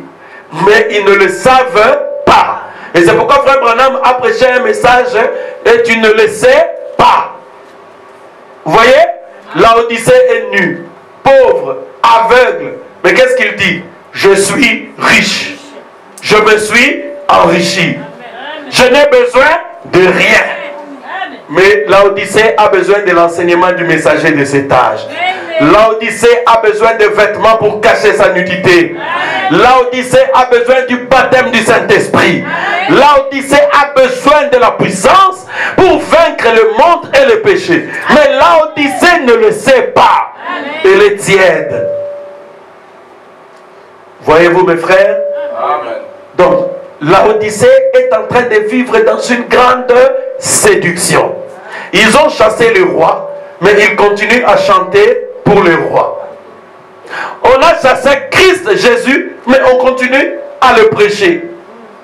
Speaker 1: mais ils ne le savent pas. Et c'est pourquoi Frère Branham a prêché un message et tu ne le sais pas. Vous voyez? Laodicée est nue, pauvre, aveugle. Mais qu'est-ce qu'il dit? Je suis riche. Je me suis enrichi. Je n'ai besoin de rien. Mais Laodicée a besoin de l'enseignement du messager de cet âge. Laodicée a besoin de vêtements pour cacher sa nudité. Laodicée a besoin du baptême du Saint-Esprit. Laodicée a besoin de la puissance pour vaincre le monde et le péché. Mais Laodicée ne le sait pas. Elle est tiède. Voyez-vous mes frères? Amen. Donc, Laodicée est en train de vivre dans une grande séduction. Ils ont chassé le roi, mais ils continuent à chanter pour le roi. On a chassé Christ Jésus, mais on continue à le prêcher.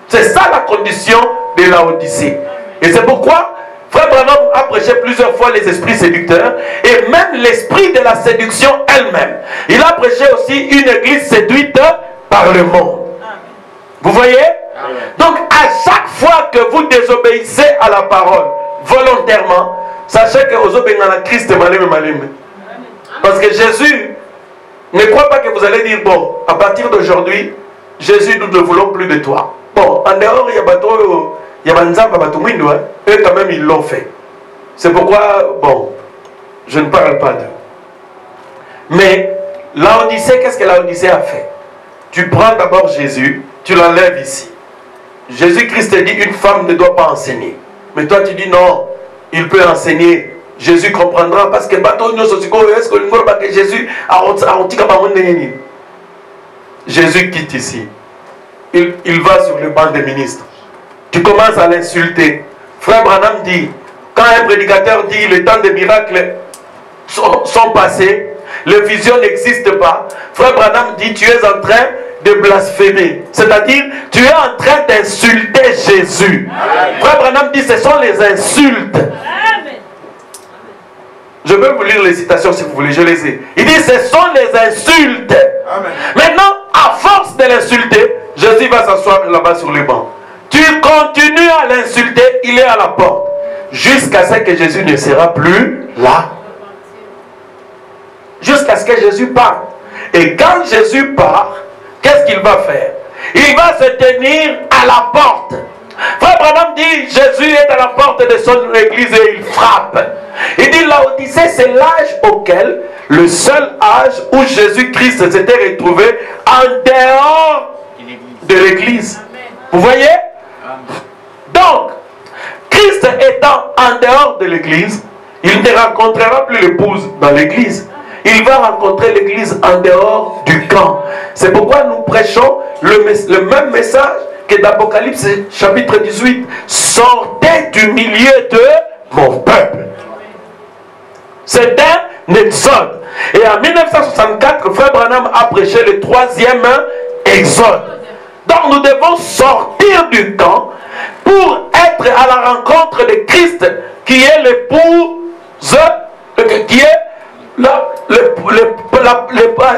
Speaker 1: C'est ça la condition de Laodicée. Et c'est pourquoi Frère Branham a prêché plusieurs fois les esprits séducteurs et même l'esprit de la séduction elle-même. Il a prêché aussi une église séduite par le monde. Vous voyez? Donc à chaque fois que vous désobéissez à la parole volontairement, sachez que vous obéissez à Christ malem. Parce que Jésus ne croit pas que vous allez dire bon, à partir d'aujourd'hui, Jésus, nous ne voulons plus de toi. Bon, en dehors, il y a bateau, il y a Banzamba, Batumino, eux quand même ils l'ont fait. C'est pourquoi, bon, je ne parle pas d'eux. Mais Laodicée, qu'est-ce que Laodicée a fait? Tu prends d'abord Jésus, tu l'enlèves ici. Jésus-Christ te dit une femme ne doit pas enseigner. Mais toi tu dis non, il peut enseigner. Jésus comprendra parce que Jésus Jésus quitte ici. Il va sur le banc des ministres. Tu commences à l'insulter. Frère Branham dit, quand un prédicateur dit les temps des miracles sont passés, les visions n'existent pas, Frère Branham dit tu es en train de blasphémer. C'est-à-dire, tu es en train d'insulter Jésus. Amen. Frère Branham dit ce sont les insultes. Amen. Je vais vous lire les citations si vous voulez, je les ai. Il dit ce sont les insultes. Amen. Maintenant, à force de l'insulter, Jésus va s'asseoir là-bas sur le banc. Tu continues à l'insulter, il est à la porte. Jusqu'à ce que Jésus ne sera plus là. Jusqu'à ce que Jésus parte. Et quand Jésus part, qu'est-ce qu'il va faire? Il va se tenir à la porte. Frère Branham dit, Jésus est à la porte de son église et il frappe. Il dit, Laodicée, c'est l'âge auquel, le seul âge où Jésus-Christ s'était retrouvé en dehors de l'église. Vous voyez? Donc, Christ étant en dehors de l'église, il ne rencontrera plus l'épouse dans l'église. Il va rencontrer l'église en dehors du camp. C'est pourquoi nous prêchons le même message que d'Apocalypse chapitre 18. Sortez du milieu de mon peuple. C'est un exode. Et en 1964, Frère Branham a prêché le 3e exode. Donc nous devons sortir du camp pour être à la rencontre de Christ qui est l'époux qui est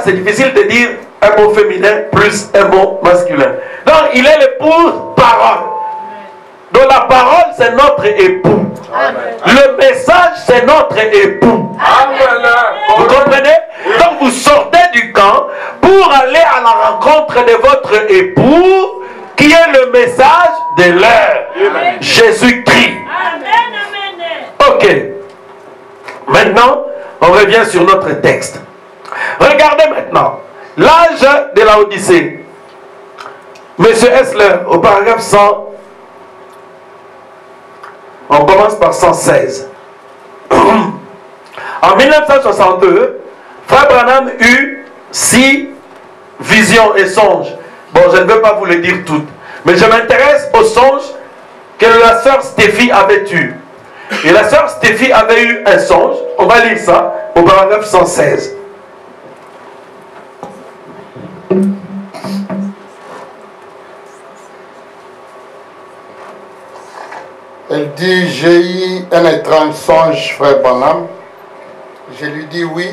Speaker 1: c'est difficile de dire un mot féminin plus un mot masculin. Donc il est l'époux parole. Donc la parole c'est notre époux. Amen. Le message c'est notre époux. Amen. Vous comprenez? Donc vous sortez du camp pour aller à la rencontre de votre époux qui est le message de l'heure. Jésus-Christ. Ok. Maintenant, on revient sur notre texte. Regardez maintenant. L'âge de la Odyssée. Monsieur Hessler, au paragraphe 100, on commence par 116. En 1962, Frère Branham eut 6 visions et songes. Bon, je ne veux pas vous les dire toutes, mais je m'intéresse aux songes que la sœur Stéphie avait eu. Et la sœur Stéphie avait eu un songe. On va lire ça au paragraphe 116.
Speaker 4: Elle dit, j'ai eu un étrange songe, frère Branham. Je lui dis oui.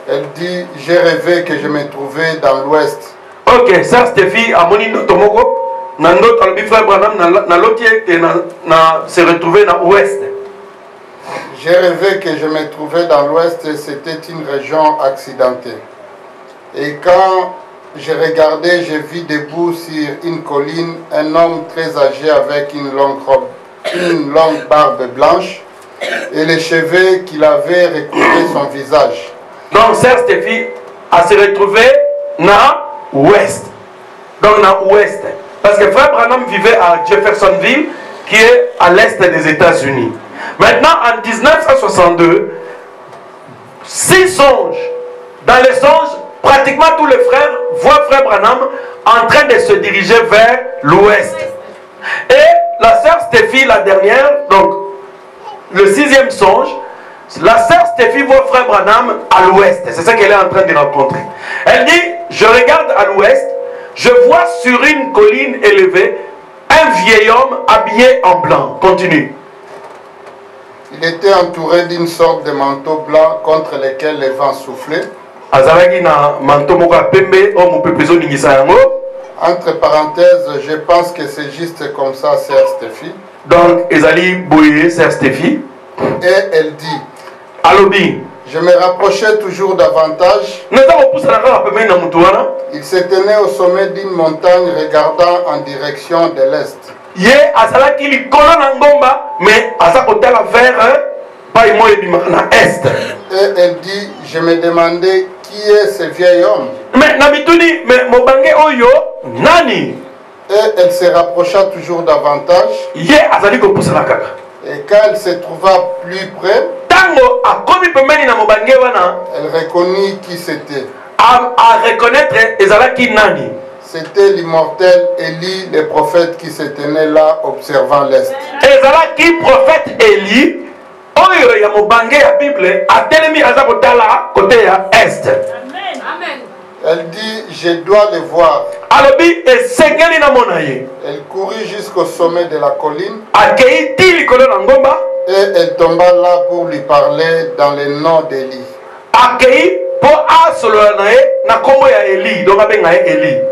Speaker 4: Elle dit, j'ai rêvé que je me trouvais dans l'ouest.
Speaker 1: Ok, sœur Stéphie, à mon tomoko, frère Branham, se retrouvé dans l'ouest.
Speaker 4: J'ai rêvé que je me trouvais dans l'ouest et c'était une région accidentée. Et quand j'ai regardé, j'ai vu debout sur une colline un homme très âgé avec une longue robe, une longue barbe blanche et les cheveux qu'il avait recouvré son visage.
Speaker 1: Donc, sœur Stéphie a se retrouvé dans l'ouest. Donc, dans l'ouest. Parce que frère Branham vivait à Jeffersonville, qui est à l'est des États-Unis. Maintenant, en 1962, 6 songes. Dans les songes, pratiquement tous les frères voient frère Branham en train de se diriger vers l'ouest. Et la sœur Stéphie, la dernière, donc le 6e songe, la sœur Stéphie voit frère Branham à l'ouest. C'est ça qu'elle est en train de rencontrer. Elle dit, je regarde à l'ouest, je vois sur une colline élevée un vieil homme habillé en blanc. Continue.
Speaker 4: Il était entouré d'une sorte de manteau blanc contre lequel les vents soufflaient. Entre parenthèses, je pense que c'est juste comme ça, sœur Stéphie.
Speaker 1: Donc, Ezali Boye, sœur Stéphie.
Speaker 4: Et elle dit,
Speaker 1: Alobi,
Speaker 4: je me rapprochais toujours davantage. Il se tenait au sommet d'une montagne regardant en direction de l'est.
Speaker 1: Et
Speaker 4: elle dit, je me demandais qui est ce vieil homme. Et elle se rapprocha toujours davantage. Et quand elle se trouva plus près, elle reconnut qui c'était. C'était l'immortel Élie, le prophète qui se tenait là observant l'Est.
Speaker 1: Prophète Élie,
Speaker 4: elle dit, je dois le voir. Elle courut jusqu'au sommet de la colline. Et elle tomba là pour lui parler dans le nom d'Élie.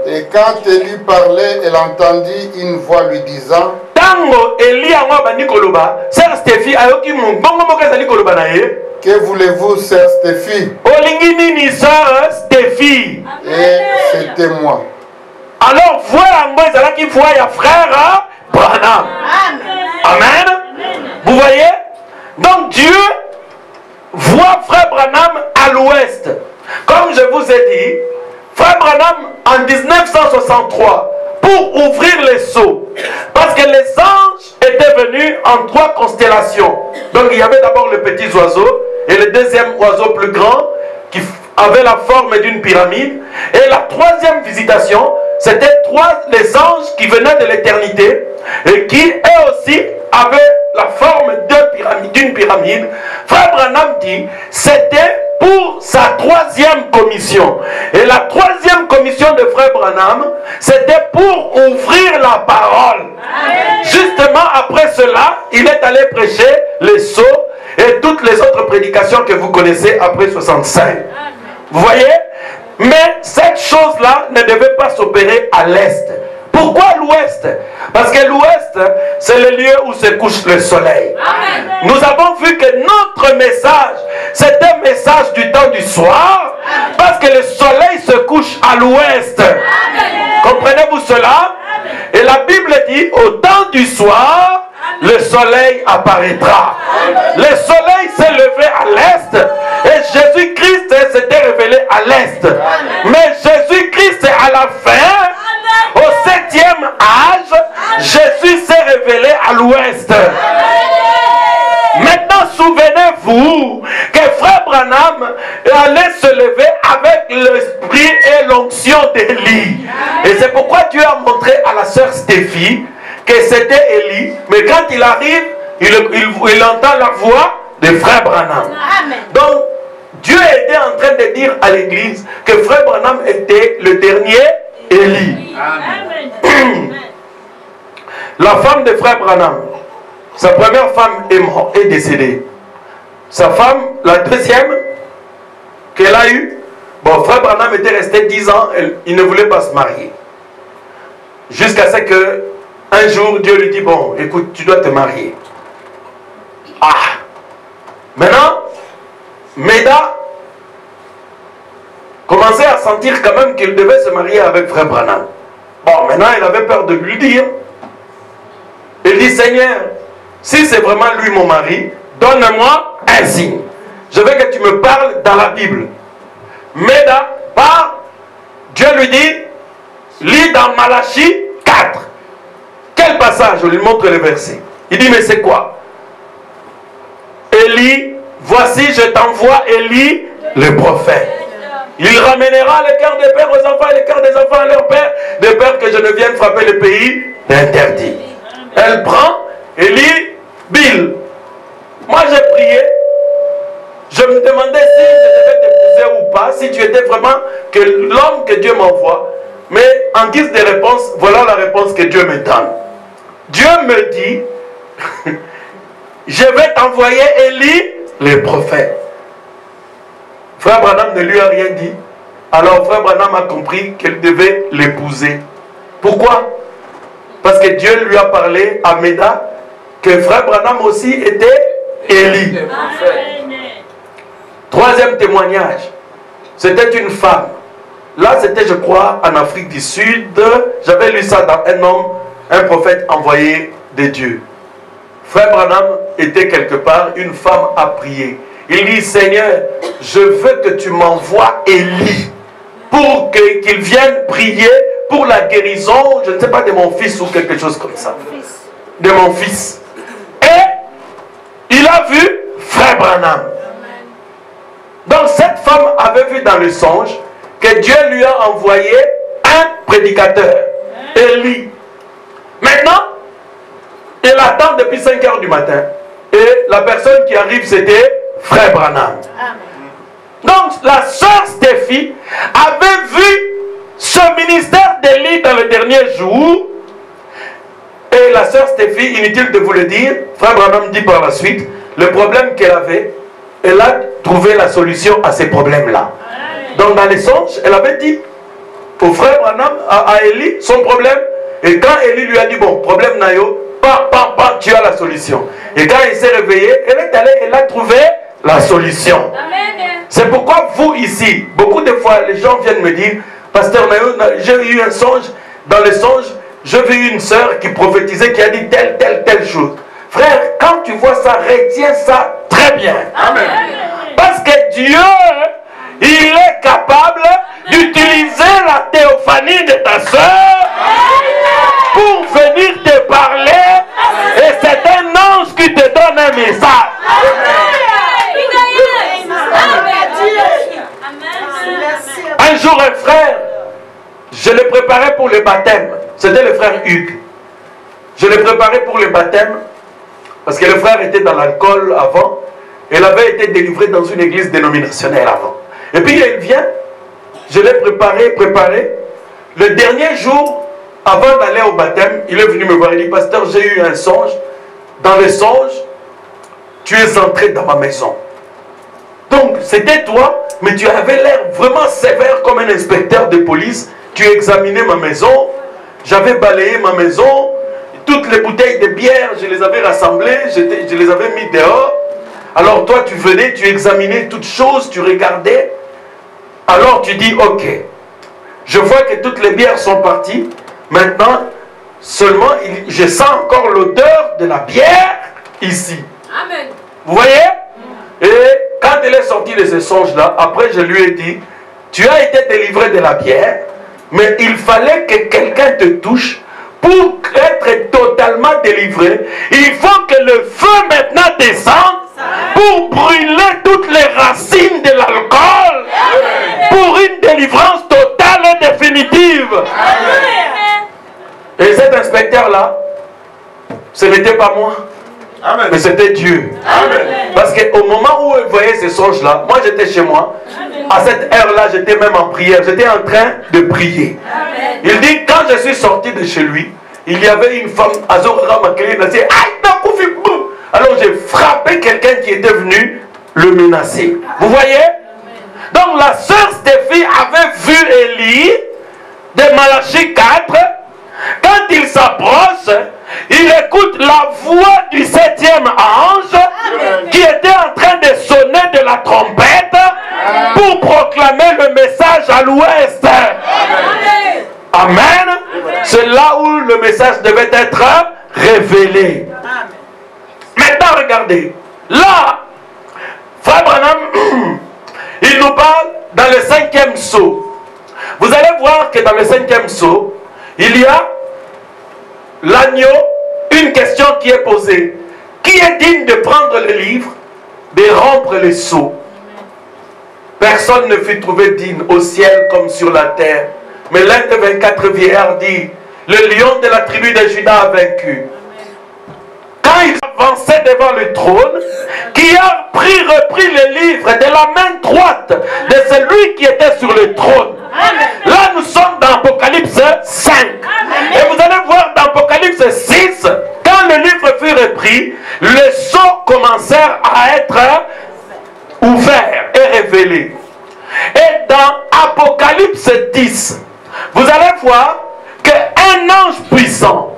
Speaker 4: Et quand Élie parlait, elle entendit une voix lui disant, que voulez-vous, sœur Stéphie? Et c'était moi.
Speaker 1: Alors voilà, qui voit frère Branham. Amen. Vous voyez? Donc Dieu voit frère Branham à l'ouest. Comme je vous ai dit, frère Branham en 1963, pour ouvrir les sceaux, parce que les anges étaient venus en 3 constellations. Donc il y avait d'abord le petit oiseau et le deuxième oiseau plus grand qui avait la forme d'une pyramide. Et la 3e visitation, c'était les anges qui venaient de l'éternité et qui eux aussi avaient la forme d'une pyramide. Frère Branham dit, c'était pour sa 3e commission. Et la 3e commission de frère Branham, c'était pour ouvrir la parole. Amen. Justement après cela, il est allé prêcher les sceaux. et toutes les autres prédications que vous connaissez après 65. Vous voyez? Mais cette chose-là ne devait pas s'opérer à l'est. Pourquoi l'ouest? Parce que l'ouest, c'est le lieu où se couche le soleil. Amen. Nous avons vu que notre message, c'est un message du temps du soir, parce que le soleil se couche à l'ouest. Comprenez-vous cela? Et la Bible dit, au temps du soir, le soleil apparaîtra. Le soleil s'est levé à l'est et Jésus-Christ s'était révélé à l'est. Mais Jésus-Christ, à la fin, au 7e âge, Jésus s'est révélé à l'ouest. Maintenant, souvenez-vous que Frère Branham allait se lever avec l'esprit et l'onction d'Élie. Et c'est pourquoi Dieu a montré à la sœur Stéphie que c'était Élie, mais quand il arrive, il entend la voix de Frère Branham. Donc, Dieu était en train de dire à l'église que Frère Branham était le dernier Élie. La femme de Frère Branham, sa première femme est décédée. Sa femme, la deuxième qu'elle a eue, bon, Frère Branham était resté 10 ans, il ne voulait pas se marier. Jusqu'à ce que un jour, Dieu lui dit, bon, écoute, tu dois te marier. Ah! Maintenant, Méda commençait à sentir quand même qu'il devait se marier avec Frère Branham. Bon, maintenant, il avait peur de lui dire. Il dit, Seigneur, si c'est vraiment lui mon mari, donne-moi un signe. Je veux que tu me parles dans la Bible. Méda parle, Dieu lui dit, lis dans Malachie 4. Quel passage? Je lui montre le verset. Il dit, mais c'est quoi? Élie, voici je t'envoie Élie, le prophète. Il ramènera le cœur des pères aux enfants et le cœur des enfants à leurs pères, de peur que je ne vienne frapper le pays d'interdit. Elle prend Élie, Bill. Moi j'ai prié. Je me demandais si je devais t'épouser ou pas, si tu étais vraiment que l'homme que Dieu m'envoie. Mais en guise de réponse, voilà la réponse que Dieu me donne. Dieu me dit, je vais t'envoyer Élie, le prophète. Frère Branham ne lui a rien dit. Alors Frère Branham a compris qu'elle devait l'épouser. Pourquoi? Parce que Dieu lui a parlé à Méda que Frère Branham aussi était Élie. Troisième témoignage, c'était une femme. Là, c'était, je crois, en Afrique du Sud. J'avais lu ça dans un homme, un prophète envoyé de Dieu. Frère Branham était quelque part, une femme a prié. Il dit, Seigneur, je veux que tu m'envoies Élie pour qu'il vienne prier pour la guérison, je ne sais pas, de mon fils ou quelque chose comme ça. De mon fils. Et il a vu Frère Branham. Donc cette femme avait vu dans le songe que Dieu lui a envoyé un prédicateur, Élie. Maintenant, il attend depuis 5 heures du matin. Et la personne qui arrive, c'était Frère Branham. Donc la sœur Stéphie avait vu ce ministère d'Élie dans le dernier jour. Et la sœur Stéphie, inutile de vous le dire, Frère Branham dit par la suite, le problème qu'elle avait, elle a trouvé la solution à ces problèmes-là. Donc dans les songes, elle avait dit au frère Branham, à Élie, son problème. Et quand Élie lui a dit, bon, problème Nayo, tu as la solution. Et quand il s'est réveillé, elle est allée, elle a trouvé la solution. C'est pourquoi vous ici, beaucoup de fois, les gens viennent me dire, Pasteur Nayo, j'ai eu un songe, dans le songe, j'ai vu une sœur qui prophétisait, qui a dit telle chose. Frère, quand tu vois ça, retiens ça très bien. Amen. Parce que Dieu, il est capable d'utiliser la théophanie de ta sœur pour venir te parler. Et c'est un ange qui te donne un message. Un jour, un frère, je le préparais pour le baptême. C'était le frère Hugues. Je le préparais pour le baptême parce que le frère était dans l'alcool avant. Il avait été délivré dans une église dénominationnelle avant. Et puis il vient, je l'ai préparé. Le dernier jour, avant d'aller au baptême, il est venu me voir. Il dit, Pasteur, j'ai eu un songe. Dans le songe, tu es entré dans ma maison. Donc, c'était toi, mais tu avais l'air vraiment sévère comme un inspecteur de police. Tu examinais ma maison, j'avais balayé ma maison, toutes les bouteilles de bière, je les avais rassemblées, je les avais mis dehors. Alors toi, tu venais, tu examinais toutes choses, tu regardais. Alors tu dis, ok, je vois que toutes les bières sont parties. Maintenant, seulement, je sens encore l'odeur de la bière ici.
Speaker 2: Amen.
Speaker 1: Vous voyez? Et quand elle est sortie de ce songe-là, après je lui ai dit, tu as été délivré de la bière, mais il fallait que quelqu'un te touche pour être totalement délivré. Il faut que le feu maintenant descende pour brûler toutes les racines de l'alcool, pour une délivrance totale et définitive. Et cet inspecteur-là, ce n'était pas moi. Amen. Mais c'était Dieu. Amen. Parce qu'au moment où il voyait ces songes-là, moi j'étais chez moi. Amen. À cette heure-là, j'étais même en prière. J'étais en train de prier. Amen. Il dit, quand je suis sorti de chez lui, il y avait une femme, alors j'ai frappé quelqu'un qui était venu le menacer. Vous voyez? Donc la sœur Stéphie avait vu Élie de Malachie 4. Quand il s'approche, il écoute la voix du 7e ange qui était en train de sonner de la trompette pour proclamer le message à l'ouest. Amen. C'est là où le message devait être révélé. Maintenant, regardez. Là, Frère Branham, il nous parle dans le 5e sceau. Vous allez voir que dans le 5e sceau, il y a l'agneau, une question qui est posée. Qui est digne de prendre le livre, de rompre les sceaux? Personne ne fut trouvé digne au ciel comme sur la terre. Mais l'un des 24 vieillards dit, le lion de la tribu de Juda a vaincu. Quand il avançait devant le trône, qui a repris le livre de la main droite de celui qui était sur le trône. Là, nous sommes dans Apocalypse 5. Et vous allez voir dans Apocalypse 6, quand le livre fut repris, les sceaux commencèrent à être ouverts et révélés. Et dans Apocalypse 10, vous allez voir qu'un ange puissant,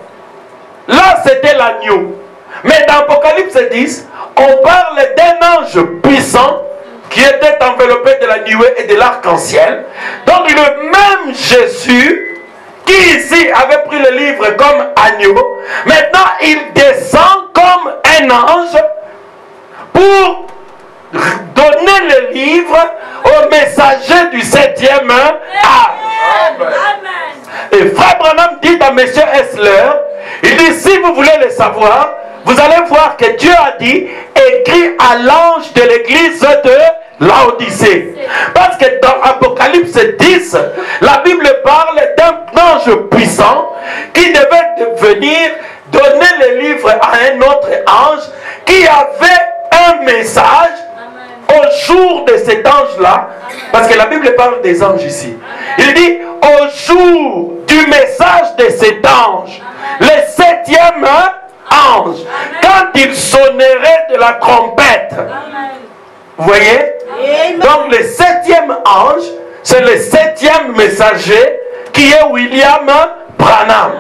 Speaker 1: là c'était l'agneau. Mais dans Apocalypse 10, on parle d'un ange puissant qui était enveloppé de la nuée et de l'arc-en-ciel. Donc le même Jésus, qui ici avait pris le livre comme agneau, maintenant il descend comme un ange pour donner le livre au messager du 7e âge. Et Frère Branham dit dans Monsieur Hessler, il dit, si vous voulez le savoir, vous allez voir que Dieu a dit, écrit à l'ange de l'église de Laodicée. Parce que dans Apocalypse 10, la Bible parle d'un ange puissant qui devait venir donner le livre à un autre ange qui avait un message au jour de cet ange-là. Parce que la Bible parle des anges ici. Il dit, au jour du message de cet ange, le 7e ange, quand il sonnerait de la trompette. Vous voyez? Donc le 7e ange, c'est le 7e messager qui est William Branham.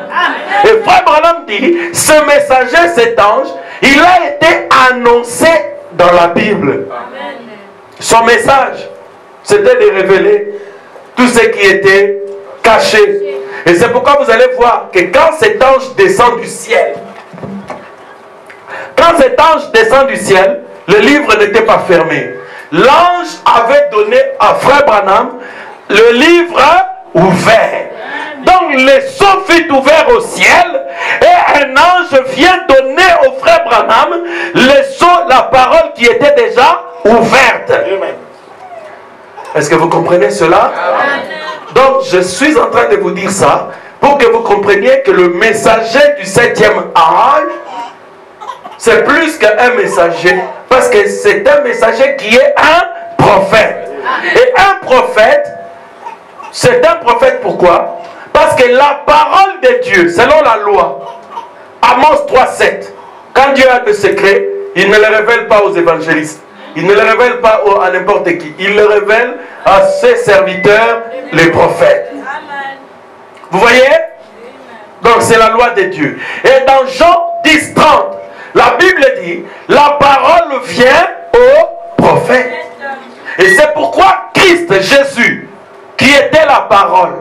Speaker 1: Et Frère Branham dit, ce messager, cet ange, il a été annoncé dans la Bible. Son message, c'était de révéler tout ce qui était caché. Et c'est pourquoi vous allez voir que quand cet ange descend du ciel, du ciel, le livre n'était pas fermé. L'ange avait donné à Frère Branham le livre ouvert. Donc le sceau fut ouvert au ciel et un ange vient donner au Frère Branham le sceau, la parole qui était déjà ouverte. Est-ce que vous comprenez cela? Donc je suis en train de vous dire ça pour que vous compreniez que le messager du 7e âge, c'est plus qu'un messager, parce que c'est un messager qui est un prophète. Et un prophète, c'est un prophète pourquoi? Parce que la parole de Dieu, selon la loi, Amos 3,7, quand Dieu a le secret, Il ne le révèle pas aux évangélistes. Il ne le révèle pas à n'importe qui. Il le révèle à ses serviteurs, les prophètes. Vous voyez? Donc c'est la loi de Dieu. Et dans Jean 10, 30, la Bible dit, la parole vient au prophète. Et c'est pourquoi Christ, Jésus, qui était la parole,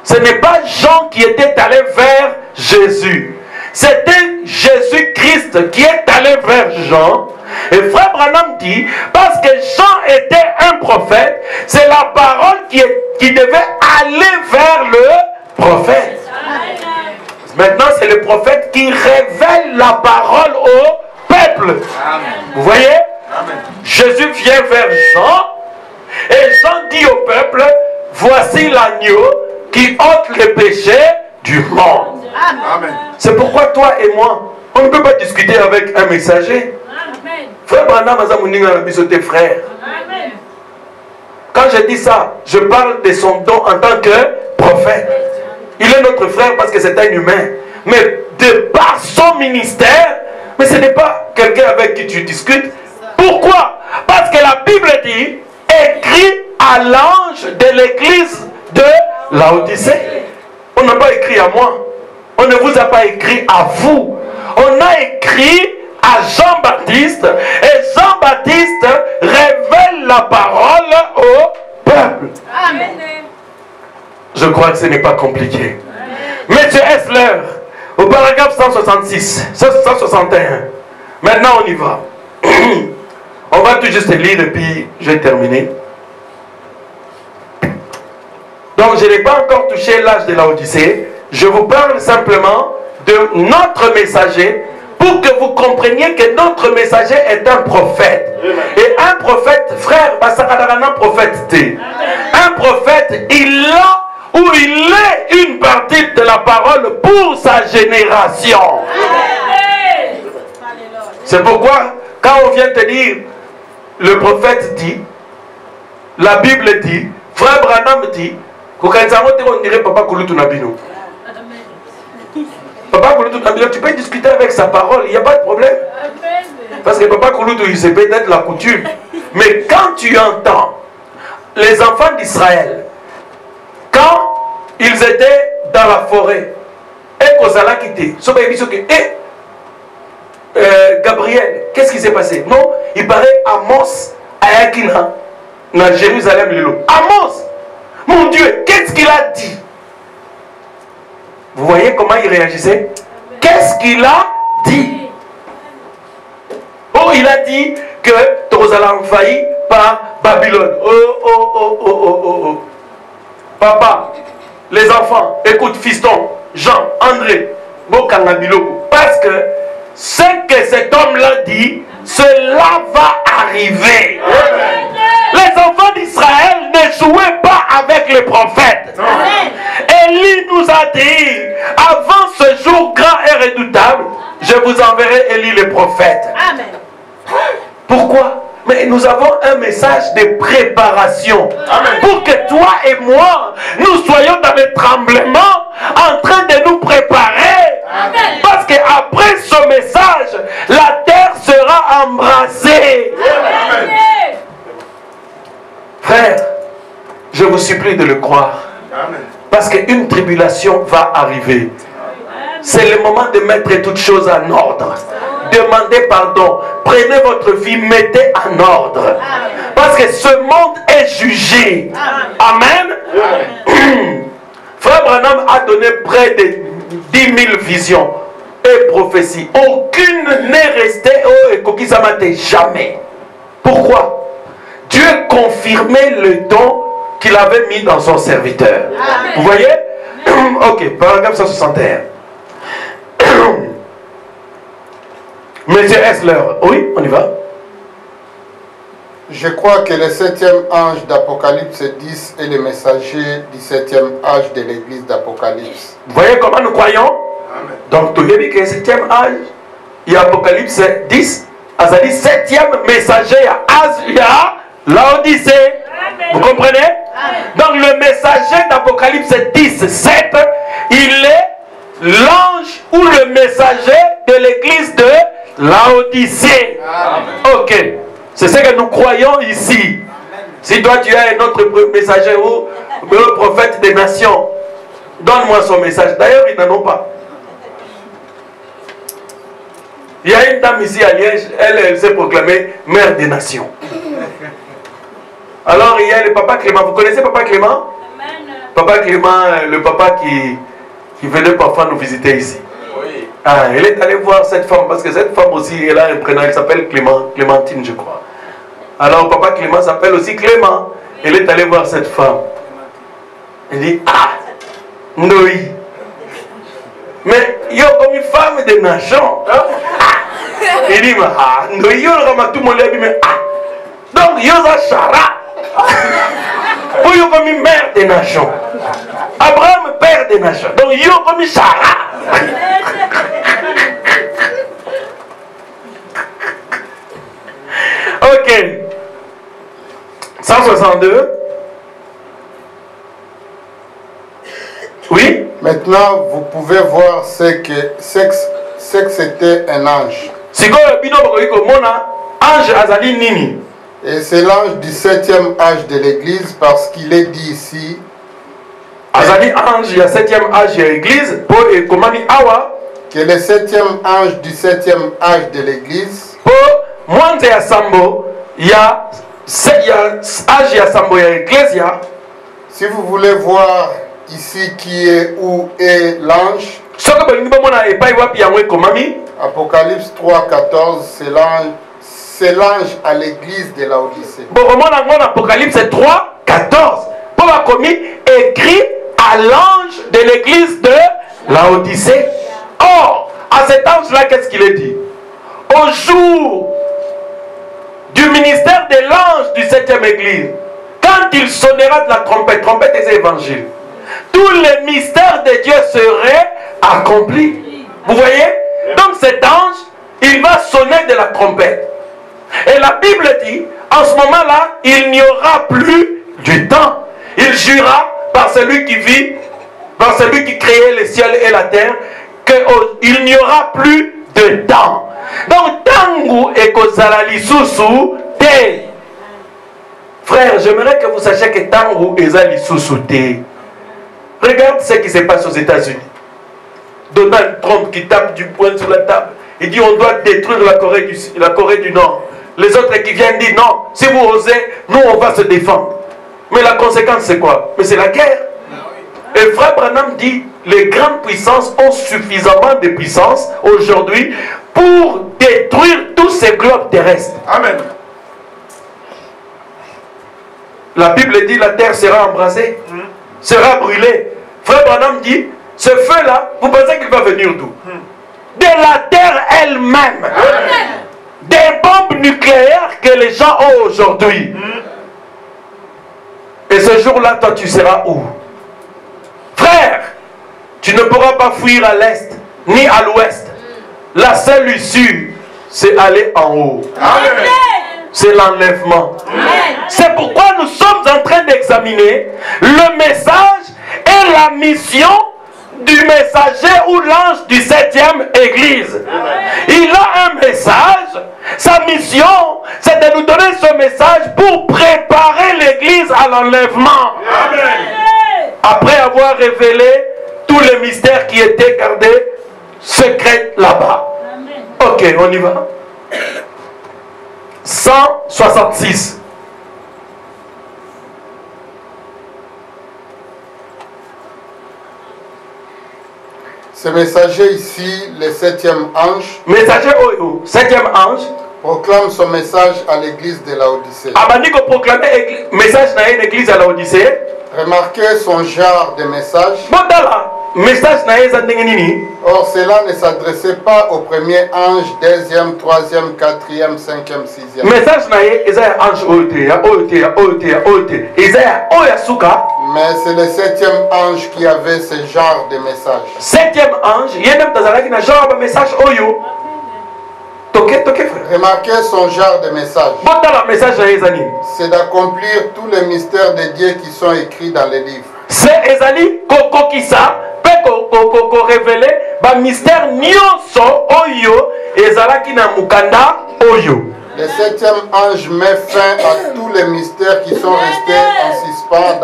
Speaker 1: ce n'est pas Jean qui était allé vers Jésus. C'était Jésus-Christ qui est allé vers Jean. Et Frère Branham dit, parce que Jean était un prophète, c'est la parole qui devait aller vers le prophète. Maintenant, c'est le prophète qui révèle la parole au peuple. Vous voyez? Jésus vient vers Jean, et Jean dit au peuple, voici l'agneau qui ôte les péchés du monde. C'est pourquoi toi et moi, on ne peut pas discuter avec un messager. Frère Branham Azamuninga Bisoté frère. Quand je dis ça, je parle de son don en tant que prophète. Il est notre frère parce que c'est un humain. Mais de par son ministère, mais ce n'est pas quelqu'un avec qui tu discutes. Pourquoi? Parce que la Bible dit, écrit à l'ange de l'église de Laodicée. On n'a pas écrit à moi. On ne vous a pas écrit à vous. On a écrit à Jean-Baptiste. Et Jean-Baptiste révèle la parole au peuple. Amen. Je crois que ce n'est pas compliqué. Monsieur Hessler, au paragraphe 166, 161. Maintenant on y va. On va tout juste lire et puis je vais terminer. Donc je n'ai pas encore touché l'âge de l'Odyssée. Je vous parle simplement de notre messager pour que vous compreniez que notre messager est un prophète. Et un prophète, frère, un prophète, un prophète, il a ou il est une partie de la parole pour sa génération. C'est pourquoi, quand on vient te dire, le prophète dit, la Bible dit, frère Branham dit, on dirait Papa Kouloutou Nabino. Papa Kouloutou Nabino, tu peux discuter avec sa parole, il n'y a pas de problème. Parce que Papa Kouloutou, c'est peut-être la coutume. Mais quand tu entends les enfants d'Israël, quand ils étaient dans la forêt, et Kozala quitté, Gabriel, qu'est-ce qui s'est passé? Non, il paraît Amos à Yakina, dans Jérusalem, Lilo. Amos, mon Dieu, qu'est-ce qu'il a dit? Vous voyez comment il réagissait? Qu'est-ce qu'il a dit? Oh, il a dit que Kozala envahi par Babylone. Oh. Papa, les enfants, écoute, fiston, Jean, André, Bokangabiloko, parce que ce que cet homme-là dit, cela va arriver. Les enfants d'Israël ne jouaient pas avec les prophètes. Élie nous a dit, avant ce jour grand et redoutable, je vous enverrai Élie le prophète. Amen. Pourquoi? Mais nous avons un message de préparation. Amen. Pour que toi et moi, nous soyons dans le tremblement, en train de nous préparer. Amen. Parce qu'après ce message, la terre sera embrasée. Amen. Frère, je vous supplie de le croire. Amen. Parce qu'une tribulation va arriver. C'est le moment de mettre toutes choses en ordre. Demandez pardon. Prenez votre vie, mettez en ordre. Amen. Parce que ce monde est jugé. Amen. Amen. Frère Branham a donné près de 10 000 visions et prophéties. Aucune n'est restée au Ekokisamate, jamais. Pourquoi? Dieu confirmait le don qu'il avait mis dans son serviteur. Amen. Vous voyez? Ok, paragraphe 161. Monsieur Hessler, oui, on y va.
Speaker 4: Je crois que le 7e ange d'Apocalypse 10 est le messager du 7e âge de l'église d'Apocalypse.
Speaker 1: Vous voyez comment nous croyons? Amen. Donc, tu dis que le 7e âge, il y a Apocalypse 10, ça dit 7e messager, il y a l'Odyssée. Vous comprenez? Amen. Donc, le messager d'Apocalypse 10, 7, il est l'ange ou le messager de l'église de Laodicée. Ok. C'est ce que nous croyons ici. Si toi tu as un autre messager ou un prophète des nations, donne-moi son message. D'ailleurs, ils n'en ont pas. Il y a une dame ici à Liège, elle s'est proclamée mère des nations. Alors il y a le papa Clément. Vous connaissez papa Clément? Papa Clément, le papa qui venait parfois nous visiter ici. Oui. Ah, elle est allée voir cette femme, parce que cette femme aussi, elle a un prénom, elle s'appelle Clémentine, je crois. Alors papa Clément s'appelle aussi Clément. Elle est allée voir cette femme. Elle dit, ah, Ndoi. Mais il y a comme une femme de nation. Il dit, ah, Ndoi, il y a tout mon lait, mais ah. Donc, il y a Chara. Ou il y a comme une mère des nations. Abraham, père des nations. Donc, il y a comme une Chara. Ok. 162. Oui.
Speaker 4: Maintenant, vous pouvez voir ce que c'était un ange. Et c'est l'ange du 7e âge de l'église, parce qu'il est dit ici.
Speaker 1: Azali ange, il y a 7e âge de l'église. Que
Speaker 4: le 7e ange du 7e âge de l'église. Si vous voulez voir ici qui est où est l'ange, Apocalypse 3,14, c'est l'ange à l'église de Laodicée.
Speaker 1: Apocalypse 3,14. Paul commis écrit à l'ange de l'église de Laodicée. Or, à cet ange-là, qu'est-ce qu'il est dit? Au jour du ministère de l'ange du 7e église, quand il sonnera de la trompette, trompette des évangiles, tous les mystères de Dieu seraient accomplis. Vous voyez? Donc cet ange, il va sonner de la trompette. Et la Bible dit, en ce moment-là, il n'y aura plus du temps. Il jura par celui qui vit, par celui qui créait les cieux et la terre, qu'il n'y aura plus de temps. Donc, tangu et kozalali susu te. Frère, j'aimerais que vous sachiez que tangu et zali susu te. Regarde ce qui se passe aux États-Unis. Donald Trump qui tape du poing sur la table. Il dit on doit détruire la Corée du Nord. Les autres qui viennent disent non, si vous osez, nous on va se défendre. Mais la conséquence c'est quoi? Mais c'est la guerre. Et Frère Branham dit les grandes puissances ont suffisamment de puissance aujourd'hui pour détruire tous ces globes terrestres. Amen. La Bible dit la terre sera embrasée, sera brûlée. Frère Branham dit ce feu-là, vous pensez qu'il va venir d'où? De la terre elle-même. Des bombes nucléaires que les gens ont aujourd'hui. Et ce jour-là, toi, tu seras où? Frère, tu ne pourras pas fuir à l'est ni à l'ouest. La seule issue, c'est aller en haut. C'est l'enlèvement. C'est pourquoi nous sommes en train d'examiner le message et la mission du messager ou l'ange du 7e église. Il a un message. Sa mission, c'est de nous donner ce message pour préparer l'église à l'enlèvement. Après avoir révélé tous les mystères qui étaient gardés secrets là-bas. Ok, on y va. 166.
Speaker 4: Ce messager ici, le 7e ange,
Speaker 1: messager au 7e ange,
Speaker 4: proclame son message à l'église de Laodicée.
Speaker 1: Amaniko proclame message dans une église à Laodicée.
Speaker 4: Remarquez son genre de message. Or, cela ne s'adressait pas au premier ange, deuxième, troisième, quatrième, cinquième, sixième. Mais c'est le 7e ange qui avait ce genre de message.
Speaker 1: 7e ange, il y a un genre de message.
Speaker 4: Remarquez son genre de message. C'est d'accomplir tous les mystères de Dieu qui sont écrits dans les livres.
Speaker 1: C'est Ezali Koko Kisa, révélé, ba mystère nyonso oyo ezalaki na mukanda oyo.
Speaker 4: Le septième ange met fin à tous les mystères qui sont restés en suspens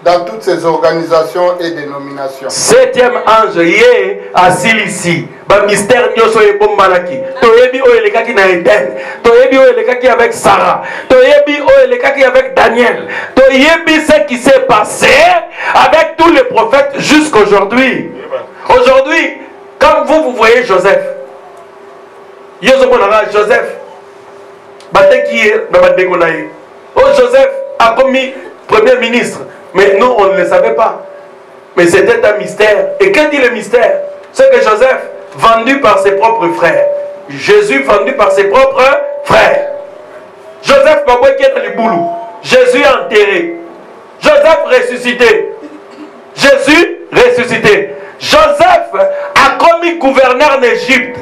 Speaker 4: dans toutes ces organisations et dénominations.
Speaker 1: Septième ange yé asilisi ba mystère nyoso ebombanaki. Toyebi oyo elekaki na Eden, toyebi oyo elekaki avec Sarah, toyebi oyo elekaki avec Daniel, toyebi ce qui s'est passé avec tous les prophètes jusqu'aujourd'hui. Aujourd'hui, quand vous voyez Joseph, Joseph, Joseph a commis premier ministre, mais nous on ne le savait pas. Mais c'était un mystère. Et que dit le mystère? C'est que Joseph, vendu par ses propres frères, Jésus vendu par ses propres frères. Joseph qui est dans le boulot, Jésus enterré, Joseph ressuscité, Jésus ressuscité. Joseph a commis gouverneur d'Égypte.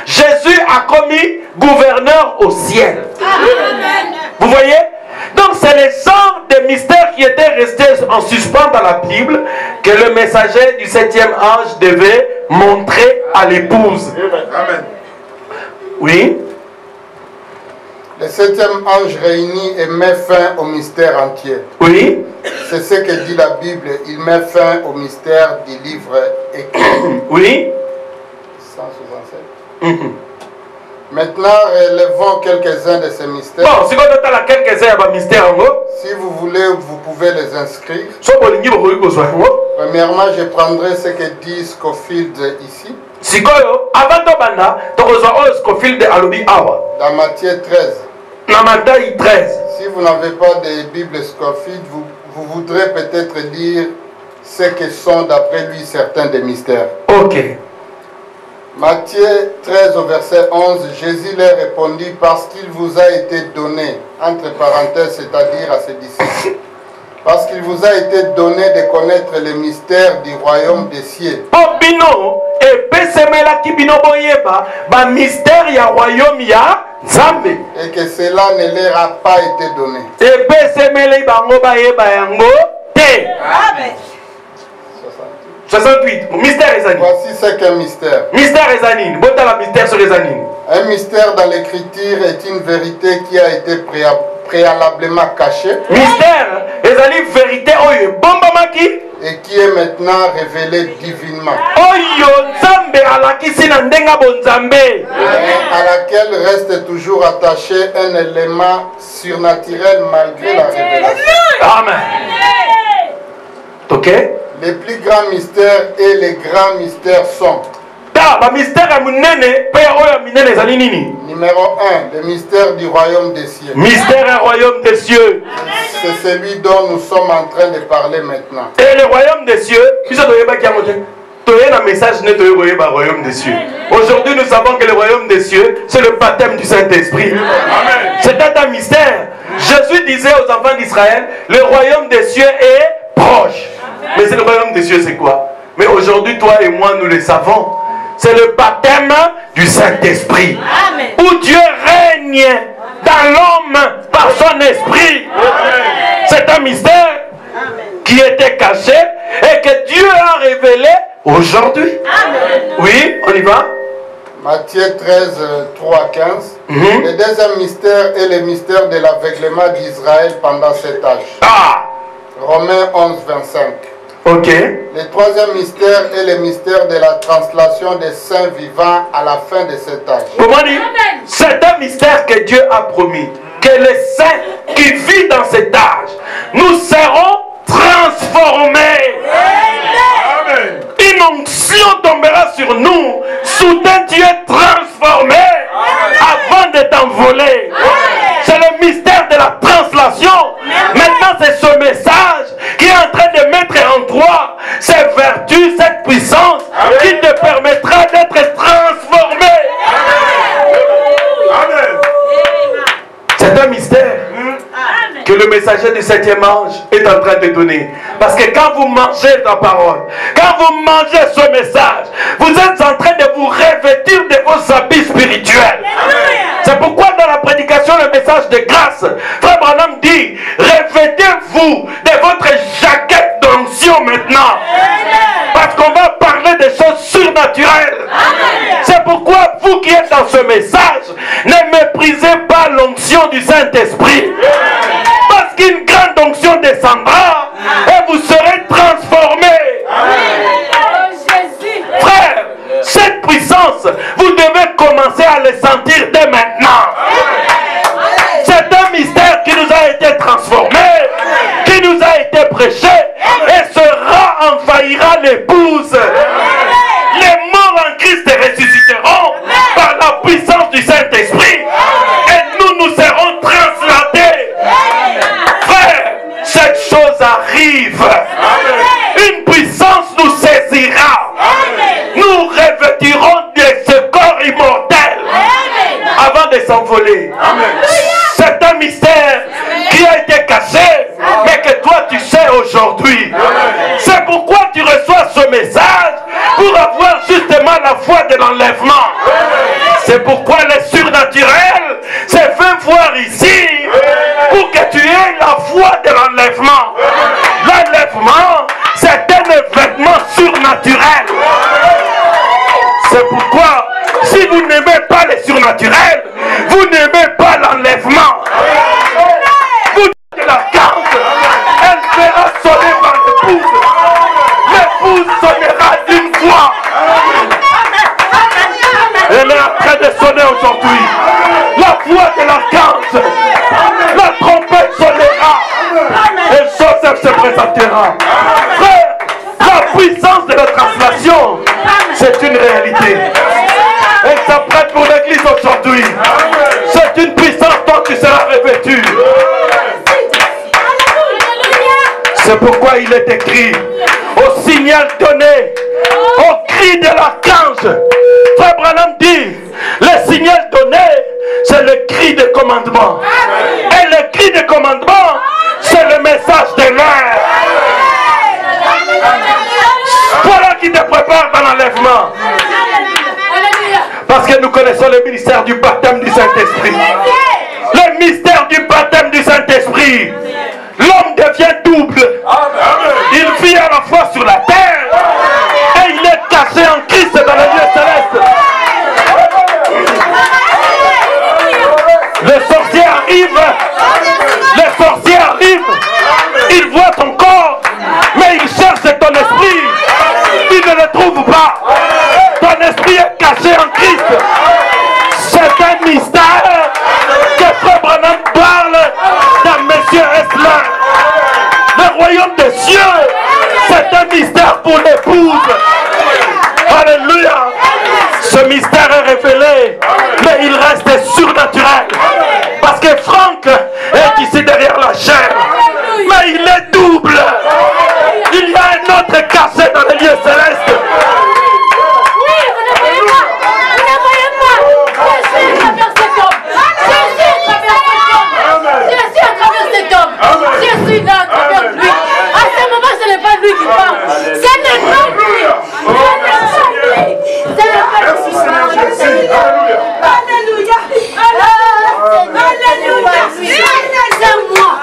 Speaker 1: Jésus a commis gouverneur au ciel. Amen. Vous voyez? Donc c'est le genre de mystères qui étaient restés en suspens dans la Bible que le messager du septième ange devait montrer à l'épouse. Amen. Oui?
Speaker 4: Le septième ange réunit et met fin au mystère entier.
Speaker 1: Oui?
Speaker 4: C'est ce que dit la Bible. Il met fin au mystère du livre écrit.
Speaker 1: Oui?
Speaker 4: 167. Maintenant, relevons quelques-uns de ces mystères.
Speaker 1: Bon, si
Speaker 4: vous voulez, vous pouvez les inscrire. Premièrement, je prendrai ce que dit Scofield ici. Dans Matthieu 13. Si vous n'avez pas de Bible Scofield, vous voudrez peut-être lire ce que sont d'après lui certains des mystères.
Speaker 1: Ok.
Speaker 4: Matthieu 13 au verset 11, Jésus leur répondit: parce qu'il vous a été donné, entre parenthèses, c'est-à-dire à ses disciples, parce qu'il vous a été donné de connaître les mystères du royaume des cieux. Et que cela ne leur a pas été donné.
Speaker 2: Amen.
Speaker 1: 68. Mystère Ezanine.
Speaker 4: Voici ce qu'est un mystère.
Speaker 1: Mystère Ezanine. Mystère sur Ezanine.
Speaker 4: Un mystère dans l'écriture est une vérité qui a été préalablement cachée.
Speaker 1: Mystère Ezanine, vérité oye bombamaki.
Speaker 4: Et qui est maintenant révélée divinement.
Speaker 1: Oyo nzambe alakisi na ndenga bonzambe.
Speaker 4: À laquelle reste toujours attaché un élément surnaturel malgré la révélation.
Speaker 1: Amen. Ok?
Speaker 4: Les plus grands mystères et les grands mystères sont: numéro 1, le mystère du royaume des cieux.
Speaker 1: Mystère royaume des cieux.
Speaker 4: C'est celui dont nous sommes en train de parler maintenant.
Speaker 1: Et le royaume des cieux, un message royaume des cieux. Aujourd'hui, nous savons que le royaume des cieux, c'est le baptême du Saint-Esprit. C'était un mystère. Jésus disait aux enfants d'Israël: le royaume des cieux est proche. Mais c'est le royaume des cieux, c'est quoi? Mais aujourd'hui, toi et moi, nous le savons. C'est le baptême du Saint-Esprit. Où Dieu règne dans l'homme par son esprit. C'est un mystère qui était caché et que Dieu a révélé aujourd'hui. Oui, on y va.
Speaker 4: Matthieu 13, 3 à 15. Le deuxième mystère est le mystère de l'aveuglement d'Israël pendant cet âge. Romains 11, 25.
Speaker 1: Ok.
Speaker 4: Le troisième mystère est le mystère de la translation des saints vivants à la fin de cet âge.
Speaker 1: C'est un mystère que Dieu a promis. Que les saints qui vivent dans cet âge, nous serons transformés. Amen. Une onction tombera sur nous. Soudain tu es transformé avant de t'envoler. C'est le mystère de la translation. Maintenant c'est ce message qui est en train de mettre en toi cette vertu, cette puissance qui te permettra d'être transformé. Amen. C'est un mystère que le messager du septième ange est en train de donner. Parce que quand vous mangez ta parole, quand vous mangez ce message, vous êtes en train de vous revêtir de vos habits spirituels. C'est pourquoi dans la prédication, le message de grâce, Frère Branham dit: revêtez-vous de votre jaquette d'onction maintenant. Parce qu'on va parler des choses surnaturelles. C'est pourquoi vous qui êtes dans ce message, ne méprisez pas l'onction du Saint-Esprit. Parce qu'une grande onction descendra et vous serez transformés. Frère, cette puissance, vous devez commencer à le sentir dès maintenant. C'est un mystère qui nous a été transformé, qui nous a été prêché, et sera envahira l'épouse. Les morts en Christ ressusciteront par la puissance du Saint-Esprit, et nous serons translatés. Frère, cette chose arrive. Une puissance nous saisira. Nous revêtirons de ce corps immortel avant de s'envoler. C'est un mystère qui a été caché, mais que toi tu sais aujourd'hui. C'est pourquoi tu reçois ce message, pour avoir justement la foi de l'enlèvement. C'est pourquoi le surnaturel s'est fait voir ici, pour que tu aies la foi de l'enlèvement. L'enlèvement, c'est un événement surnaturel. C'est pourquoi, si vous n'aimez pas le surnaturel, vous n'aimez pas l'enlèvement. Vous dites la carte, elle sera sonnée par l'épouse. L'épouse sonnera d'une fois. Elle est en train de sonner aujourd'hui. La voix de l'archange, la trompette sonnera. Et Joseph se présentera. Frère, la puissance de la translation, c'est une réalité. Elle s'apprête pour l'église aujourd'hui. C'est une puissance dont tu seras revêtu. C'est pourquoi il est écrit, au signal donné, au cri de l'archange. Frère Branham dit, le signal donné, c'est le cri de commandement. Et le cri de commandement, c'est le message de l'air. Voilà qui te prépare dans l'enlèvement. Parce que nous connaissons le ministère du baptême du Saint-Esprit. Le mystère du baptême du Saint-Esprit. L'homme devient double. Il vit à la fois sur la terre et il est caché en Christ dans le lieu céleste. Le sorcier arrive. Le sorcier arrive. Il voit ton corps, mais il cherche ton esprit. Il ne le trouve pas. Ton esprit est caché en Christ. C'est un mystère que Frère Branham parle dans Monsieur Esler. Le royaume des cieux, c'est un mystère pour l'épouse. Alléluia. Ce mystère est révélé, mais il reste surnaturel. Parce que Franck est ici derrière la chair, mais il est double. Il y a un autre caché dans les lieux célestes.
Speaker 2: Je suis là à travers lui. À ce moment, ce n'est pas lui qui parle. Ce n'est pas lui. Ce n'est pas lui. Alléluia. Alléluia. C'est moi.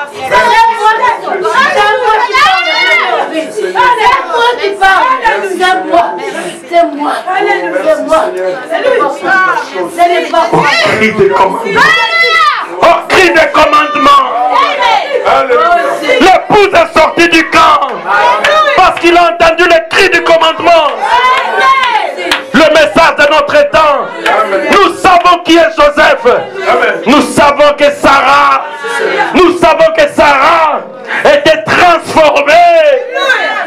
Speaker 2: C'est moi. C'est moi. C'est moi. Ce n'est pas moi.
Speaker 1: Cri de commandement. Oh, cri de commandement. L'épouse est sortie du camp parce qu'il a entendu le cri du commandement. Le message de notre temps. Nous savons qui est Joseph. Nous savons que Sarah était transformée.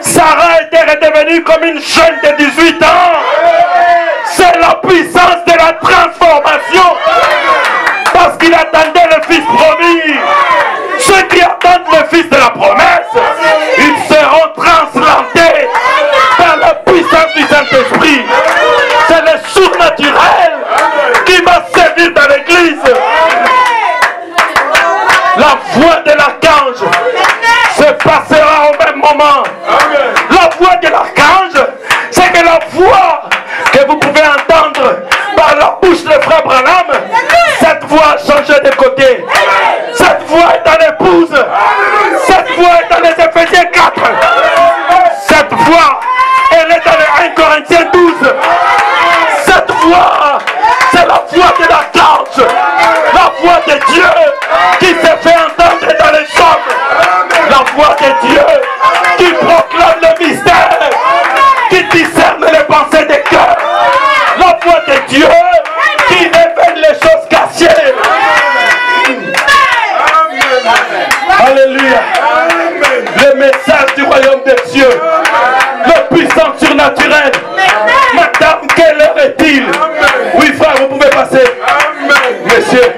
Speaker 1: Sarah était redevenue comme une jeune de 18 ans. C'est la puissance de la transformation. Parce qu'il attendait le fils promis. Ceux qui attendent le fils de la promesse, ils seront transplantés par la puissance du Saint-Esprit. C'est le surnaturel qui va servir dans l'église. La voix de l'archange se passera au même moment. La voix de l'archange, c'est que la voix que vous pouvez entendre par la bouche de Frère Branham, cette voix a changé de côté. Cette voix est dans l'épouse. Cette voix est dans les Éphésiens 4. Cette voix, elle est dans les 1 Corinthiens 12. Cette voix, anges. La voix de Dieu qui se fait entendre dans les chambres. La voix de Dieu qui proclame le mystère, qui discerne les pensées des cœurs. La voix de Dieu qui révèle les choses cachées. Alléluia. Le message du royaume de Dieu. Le puissant surnaturel. Madame, quelle heure est-il? Oui, frère, vous pouvez passer. Monsieur,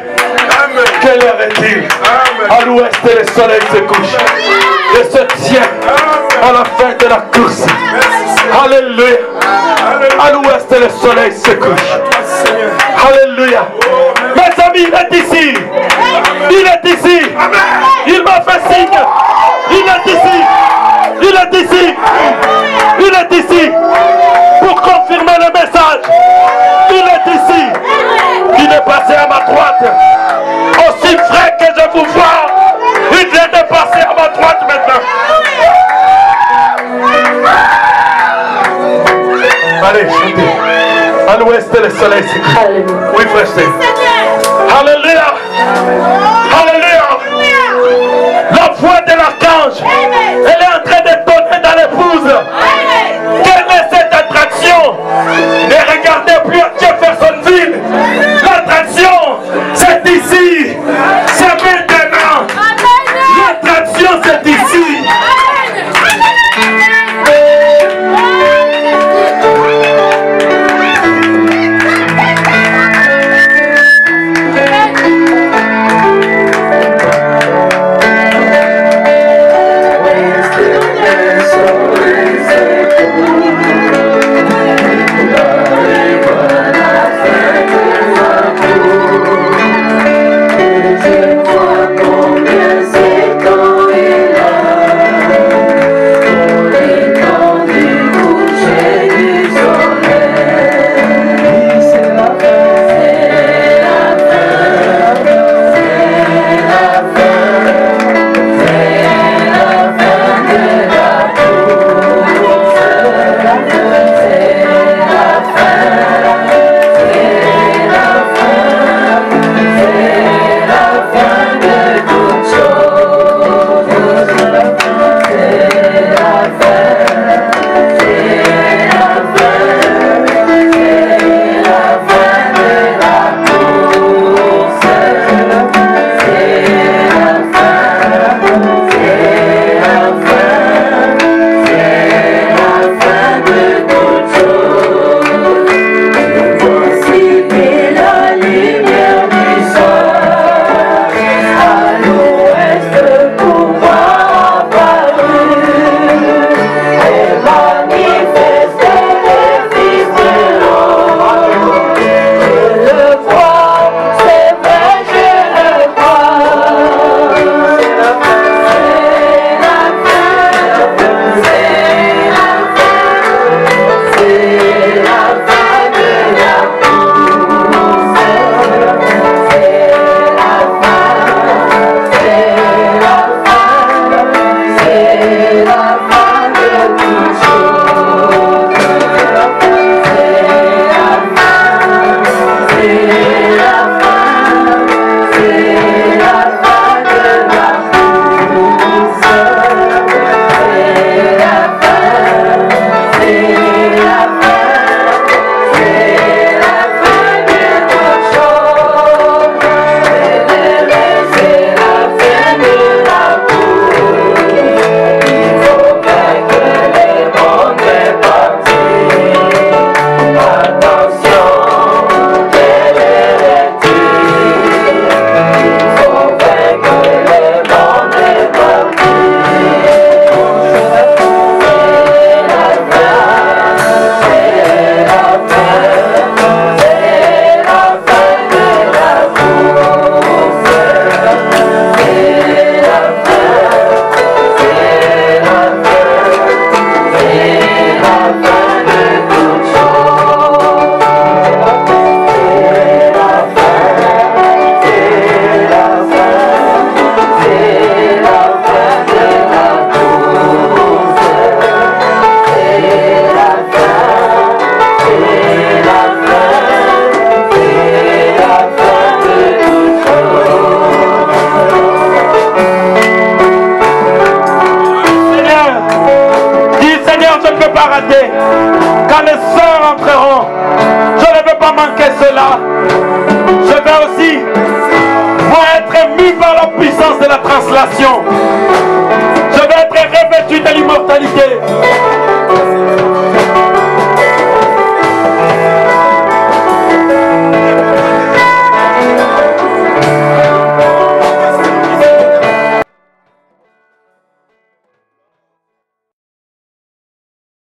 Speaker 1: quelle heure est-il? À l'ouest, le soleil se couche et se tient à la fin de la course. Alléluia. À l'ouest, le soleil se couche. Alléluia. Mes amis, il est ici. Il est ici. Il m'a fait signe. Il est ici. Il est ici. Il est ici. Pour confirmer le message. Il est ici. Il est passé à ma droite. Aussi frais que je vous vois, il vient de passer à ma droite maintenant. Allez, chantez. À l'ouest, le soleil se couche. Oui, frère. Alléluia. Alléluia. La voix de l'archange, elle est en train de donner dans l'épouse. Quelle est cette attraction? Ne regardez plus à Jeffersonville. L'attraction, c'est ici. C'est maintenant. L'attraction, c'est ici. ne peux pas rater. Quand les sœurs entreront, je ne veux pas manquer cela. Je veux aussi être ému par la puissance de la translation.